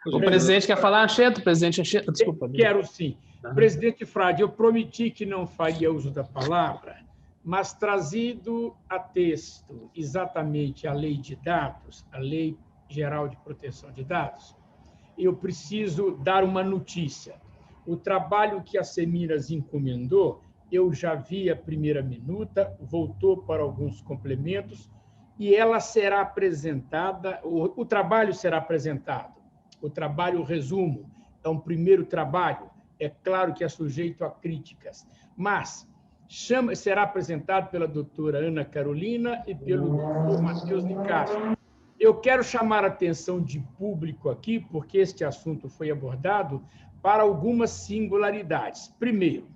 O presidente quer falar, Anchieta? Presidente Anchieta, desculpa. Quero sim. Presidente Frade, eu prometi que não faria uso da palavra, mas trazido a texto exatamente a lei de dados, a Lei Geral de Proteção de Dados, eu preciso dar uma notícia. O trabalho que a Seminas encomendou, eu já vi a primeira minuta, voltou para alguns complementos, e ela será apresentada, o trabalho será apresentado. O trabalho, resumo, é um primeiro trabalho, é claro que é sujeito a críticas, mas será apresentado pela doutora Ana Carolina e pelo doutor Matheus Nicásio. Eu quero chamar a atenção de público aqui, porque este assunto foi abordado, para algumas singularidades. Primeiro,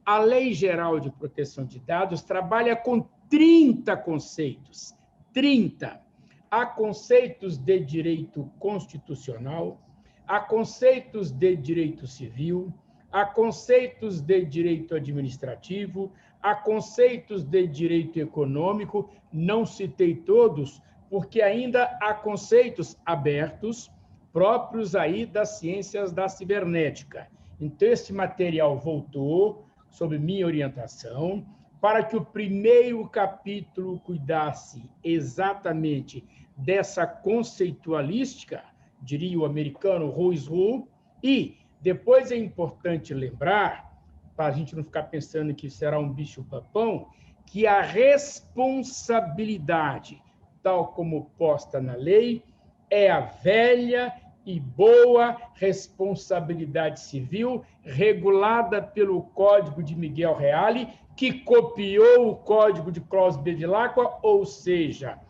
a Lei Geral de Proteção de Dados trabalha com 30 conceitos. 30. Há conceitos de direito constitucional, há conceitos de direito civil, há conceitos de direito administrativo, há conceitos de direito econômico, não citei todos, porque ainda há conceitos abertos, próprios aí das ciências da cibernética. Então, esse material voltou, sob minha orientação, para que o primeiro capítulo cuidasse exatamente dessa conceitualística, diria o americano Ruiz Ru, e depois é importante lembrar, para a gente não ficar pensando que será um bicho-papão, que a responsabilidade, tal como posta na lei, é a velha e boa responsabilidade civil regulada pelo Código de Miguel Reale, que copiou o Código de Klaus Bevilacqua, ou seja,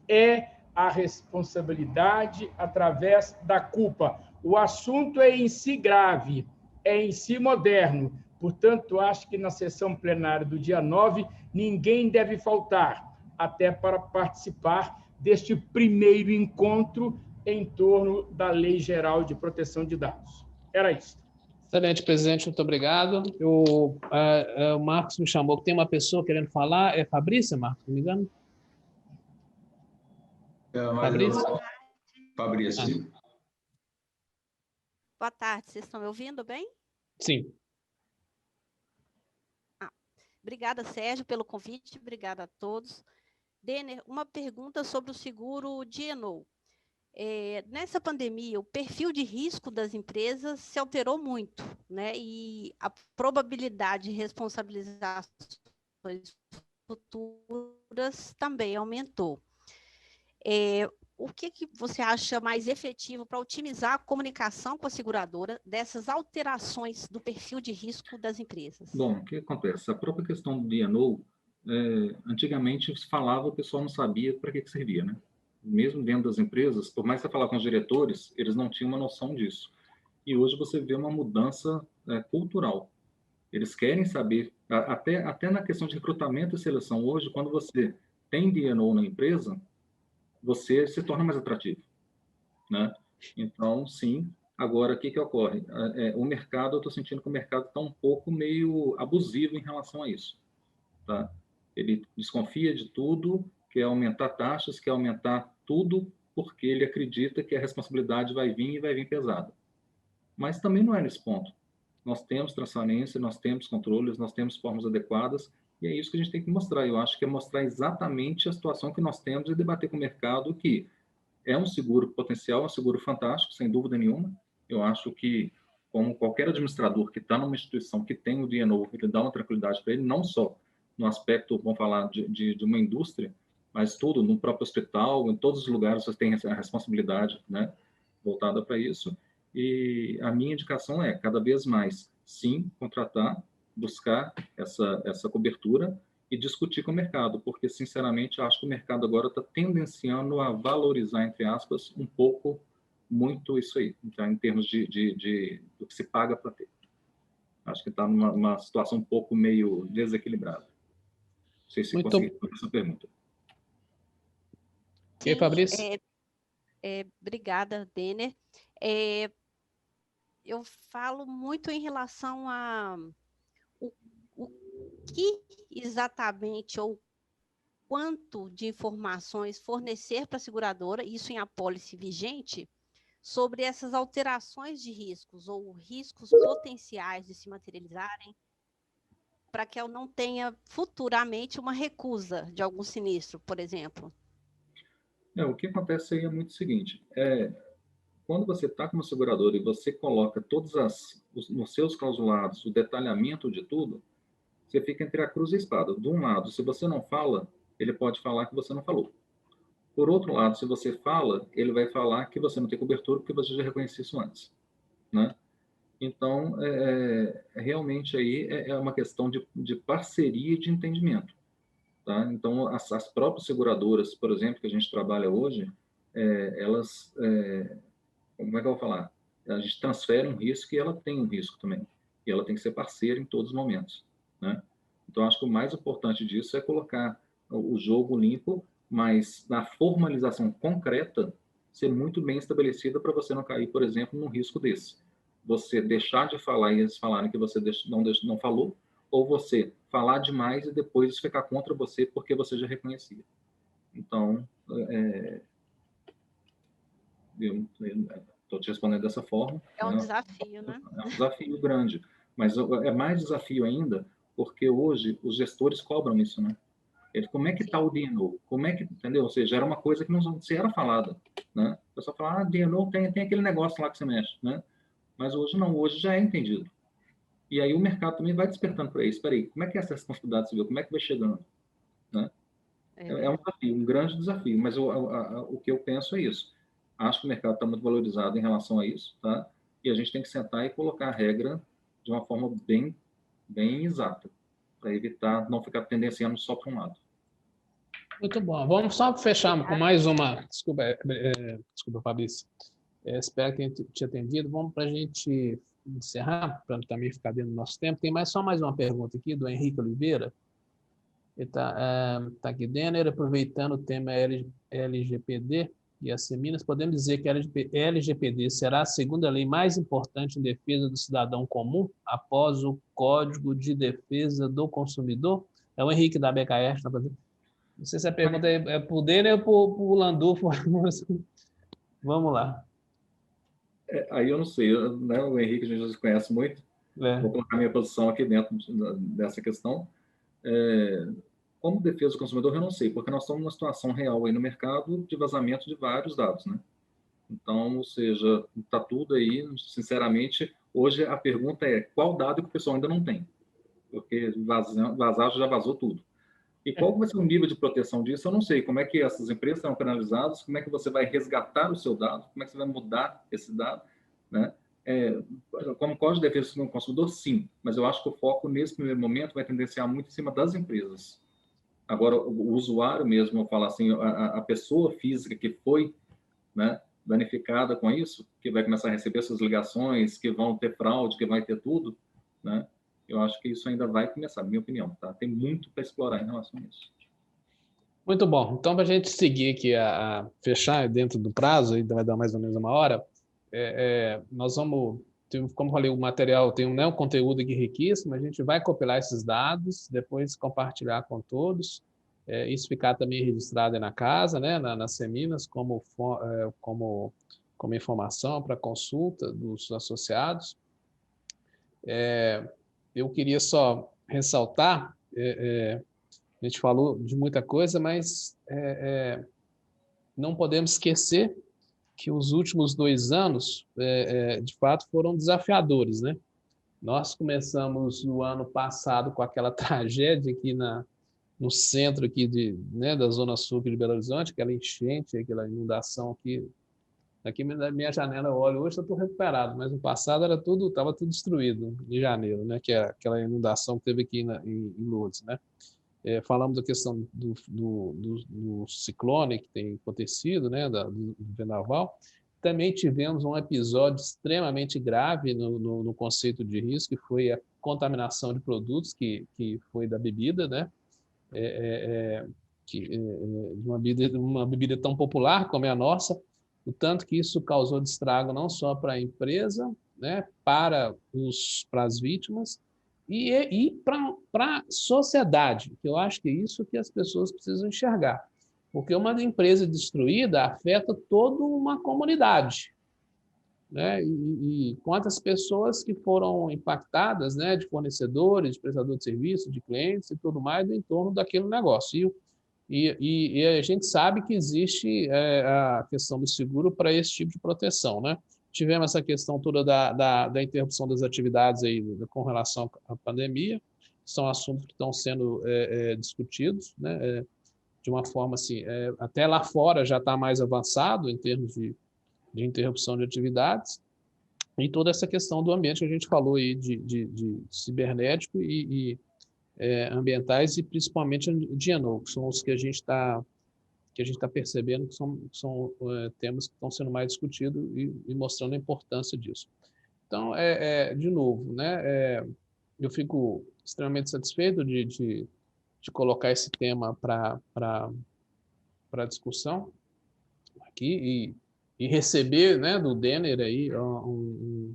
é a responsabilidade através da culpa. O assunto é em si grave, é em si moderno. Portanto, acho que na sessão plenária do dia 9, ninguém deve faltar, até para participar deste primeiro encontro em torno da Lei Geral de Proteção de Dados. Era isso. Excelente, presidente, muito obrigado. O Marcos me chamou, que tem uma pessoa querendo falar. É Fabrícia, Marcos, não me engano? Fabrícia. Boa tarde, vocês estão me ouvindo bem? Sim. Obrigada, Sérgio, pelo convite, obrigada a todos. Denner, uma pergunta sobre o seguro D&O. Nessa pandemia, o perfil de risco das empresas se alterou muito, né? E a probabilidade de responsabilizações futuras também aumentou. O que você acha mais efetivo para otimizar a comunicação com a seguradora dessas alterações do perfil de risco das empresas? Bom, o que acontece? A própria questão do D&O, antigamente se falava, o pessoal não sabia para que servia, né? Mesmo dentro das empresas, por mais que você falar com os diretores, eles não tinham uma noção disso. E hoje você vê uma mudança cultural. Eles querem saber, até na questão de recrutamento e seleção, hoje, quando você tem D&O na empresa, você se torna mais atrativo, né? Então, sim. Agora, o que ocorre? O mercado, eu estou sentindo que o mercado está um pouco meio abusivo em relação a isso, tá? Ele desconfia de tudo, quer aumentar taxas, quer aumentar tudo, porque ele acredita que a responsabilidade vai vir e vai vir pesada. Mas também não é nesse ponto. Nós temos transparência, nós temos controles, nós temos formas adequadas, e é isso que a gente tem que mostrar. Eu acho que é mostrar exatamente a situação que nós temos e debater com o mercado que é um seguro potencial, é um seguro fantástico, sem dúvida nenhuma. Eu acho que, como qualquer administrador que está numa instituição que tem o D&O, ele dá uma tranquilidade para ele, não só no aspecto, vamos falar, de uma indústria, mas tudo, no próprio hospital, em todos os lugares você tem a responsabilidade, né, voltada para isso. E a minha indicação é, cada vez mais, sim, contratar, buscar essa cobertura e discutir com o mercado, porque, sinceramente, eu acho que o mercado agora está tendenciando a valorizar, entre aspas, um pouco, muito isso aí, então, em termos do que se paga para ter. Acho que está numa situação um pouco meio desequilibrada. Não sei se consegui responder essa pergunta. Sim, Fabrício? Obrigada, Denner. Eu falo muito em relação a o que exatamente ou quanto de informações fornecer para a seguradora, isso em apólice vigente, sobre essas alterações de riscos ou riscos potenciais de se materializarem, para que eu não tenha futuramente uma recusa de algum sinistro, por exemplo. O que acontece aí é muito o seguinte, quando você está como seguradora e você coloca nos seus clausulados o detalhamento de tudo, você fica entre a cruz e a espada. De um lado, se você não fala, ele pode falar que você não falou. Por outro lado, se você fala, ele vai falar que você não tem cobertura porque você já reconheceu isso antes, né? Então, realmente aí é uma questão de parceria e de entendimento, tá? Então, as próprias seguradoras, por exemplo, que a gente trabalha hoje, elas, como é que eu vou falar? A gente transfere um risco e ela tem um risco também. E ela tem que ser parceira em todos os momentos, né? Então, acho que o mais importante disso é colocar o jogo limpo, mas na formalização concreta, ser muito bem estabelecida para você não cair, por exemplo, num risco desse. Você deixar de falar e eles falarem que você não falou, ou você falar demais e depois isso ficar contra você porque você já reconhecia. Então, eu estou te respondendo dessa forma. É um desafio, né? É um desafio grande, mas é mais desafio ainda porque hoje os gestores cobram isso, né? Como é que está o DNO? Como é que, entendeu? Ou seja, era uma coisa que não se era falada, né? O pessoal fala, DNO tem aquele negócio lá que você mexe, né? Mas hoje não, hoje já é entendido. E aí o mercado também vai despertando para isso. Espera aí, como é que é essa responsabilidade civil? Como é que vai chegando? Né? É um desafio, um grande desafio, mas o que eu penso é isso. Acho que o mercado está muito valorizado em relação a isso, tá? E a gente tem que sentar e colocar a regra de uma forma bem exata, para evitar não ficar tendenciando só para um lado. Muito bom. Vamos só fechar com mais uma... Desculpa, Fabrício. Espero que a gente tenha atendido. Vamos para a gente encerrar, para também ficar dentro do nosso tempo. Tem só mais uma pergunta aqui, do Henrique Oliveira. Ele está aqui, Denner, aproveitando o tema LGPD e as Seminas, podemos dizer que a LGPD será a segunda lei mais importante em defesa do cidadão comum, após o Código de Defesa do Consumidor? É o Henrique da BKR. Não sei se a pergunta é para o Denner ou para o Landulfo. Vamos lá. Aí eu não sei, né? O Henrique a gente já conhece muito. Vou colocar minha posição aqui dentro dessa questão. Como defesa do consumidor, eu não sei, porque nós estamos numa situação real aí no mercado de vazamento de vários dados, né? Então, ou seja, está tudo aí, sinceramente, hoje a pergunta é qual dado que o pessoal ainda não tem? Porque vazar já vazou tudo. E qual vai ser o nível de proteção disso? Eu não sei. Como é que essas empresas serão penalizadas? Como é que você vai resgatar o seu dado? Como é que você vai mudar esse dado? Né? Como Código de Defesa do Consumidor, sim. Mas eu acho que o foco, nesse primeiro momento, vai tendenciar muito em cima das empresas. Agora, o usuário mesmo, eu falo assim, a pessoa física que foi, né, danificada com isso, que vai começar a receber essas ligações, que vão ter fraude, que vai ter tudo, né? Eu acho que isso ainda vai começar, na minha opinião, tá? Tem muito para explorar em relação a isso. Muito bom. Então, para a gente seguir aqui a fechar dentro do prazo, ainda vai dar mais ou menos uma hora, nós vamos, como falei, o material tem um conteúdo aqui riquíssimo, a gente vai compilar esses dados, depois compartilhar com todos, isso ficar também registrado aí na casa, né, nas Seminas, como informação para consulta dos associados. Eu queria só ressaltar, a gente falou de muita coisa, mas não podemos esquecer que os últimos 2 anos, de fato, foram desafiadores, né? Nós começamos no ano passado com aquela tragédia aqui no centro aqui da Zona Sul de Belo Horizonte, aquela enchente, aquela inundação aqui Aqui na minha janela eu olho, hoje eu estou recuperado, mas no passado estava tudo destruído em janeiro, né? Que é aquela inundação que teve aqui em Lourdes, né? Falamos da questão do ciclone que tem acontecido, né? Do vendaval. Também tivemos um episódio extremamente grave no conceito de risco, que foi a contaminação de produtos, que foi da bebida, né? De uma bebida tão popular como é a nossa, o tanto que isso causou de estrago não só para a empresa, né? Para as vítimas, e para a sociedade, que eu acho que é isso que as pessoas precisam enxergar. Porque uma empresa destruída afeta toda uma comunidade, né? E quantas pessoas que foram impactadas, né? De fornecedores, de prestadores de serviço, de clientes e tudo mais em torno daquele negócio. E a gente sabe que existe a questão do seguro para esse tipo de proteção, né? Tivemos essa questão toda da interrupção das atividades aí com relação à pandemia, são assuntos que estão sendo discutidos, né? De uma forma assim, até lá fora já está mais avançado em termos de interrupção de atividades, e toda essa questão do ambiente que a gente falou aí de cibernético e ambientais, e principalmente de ENO, que são os que a gente está percebendo que são temas que estão sendo mais discutidos e mostrando a importância disso. Então, de novo, né, eu fico extremamente satisfeito de colocar esse tema para discussão aqui e receber, né, do Denner aí um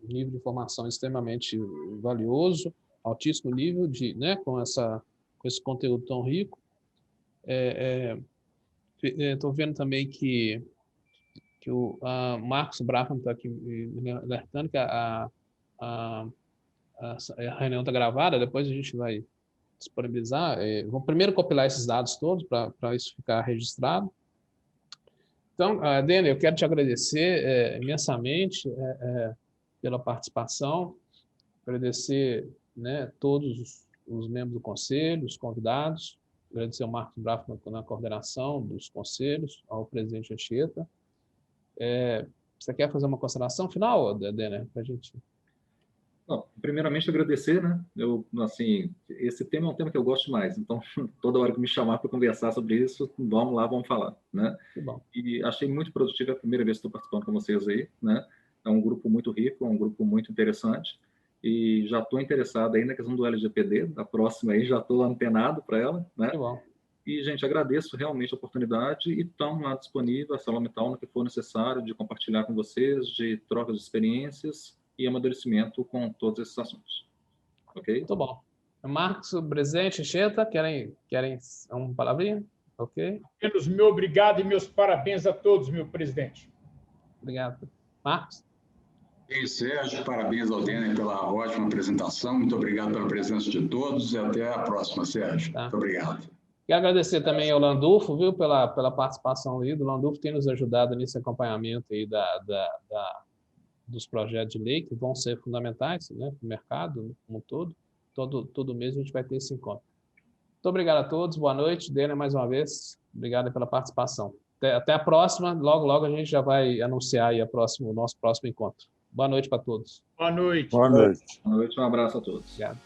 nível de informação extremamente valioso, altíssimo nível né, com esse conteúdo tão rico. Estou vendo também que o Marcos Brafman está aqui me alertando que a reunião está gravada, depois a gente vai disponibilizar. Vamos primeiro compilar esses dados todos para isso ficar registrado. Então, Denner, eu quero te agradecer imensamente pela participação, agradecer, né, todos os membros do conselho, os convidados, agradecer ao Marcos Brafman na coordenação dos conselhos, ao presidente Anchieta. Você quer fazer uma consideração final, Denner, para a gente... Não, primeiramente, agradecer, né? Esse tema é um tema que eu gosto mais, então, toda hora que me chamar para conversar sobre isso, vamos lá, vamos falar, né? Que bom. E achei muito produtivo a primeira vez que estou participando com vocês aí, né? É um grupo muito rico, é um grupo muito interessante, e já estou interessado aí na questão do LGPD, da próxima aí, já estou antenado para ela, né? Que bom. E, gente, agradeço realmente a oportunidade e estamos lá disponível, a sala metal, no que for necessário, de compartilhar com vocês, de trocas de experiências e amadurecimento com todos esses assuntos. Ok? Muito bom. Marcos, presidente, Anchieta, querem uma palavrinha? Ok? Apenas meu obrigado e meus parabéns a todos, meu presidente. Obrigado. Marcos? E Sérgio, parabéns ao Denner pela ótima apresentação. Muito obrigado pela presença de todos e até a próxima, Sérgio. Tá. Muito obrigado. Quero agradecer também ao Landulfo, viu, pela participação aí. O Landulfo tem nos ajudado nesse acompanhamento aí dos projetos de lei que vão ser fundamentais, né, para o mercado como um todo. Todo mês a gente vai ter esse encontro. Muito obrigado a todos, boa noite. Denner, mais uma vez, obrigado pela participação. Até a próxima, logo a gente já vai anunciar aí o nosso próximo encontro. Boa noite para todos. Boa noite. Boa noite. Boa noite, um abraço a todos. Obrigado.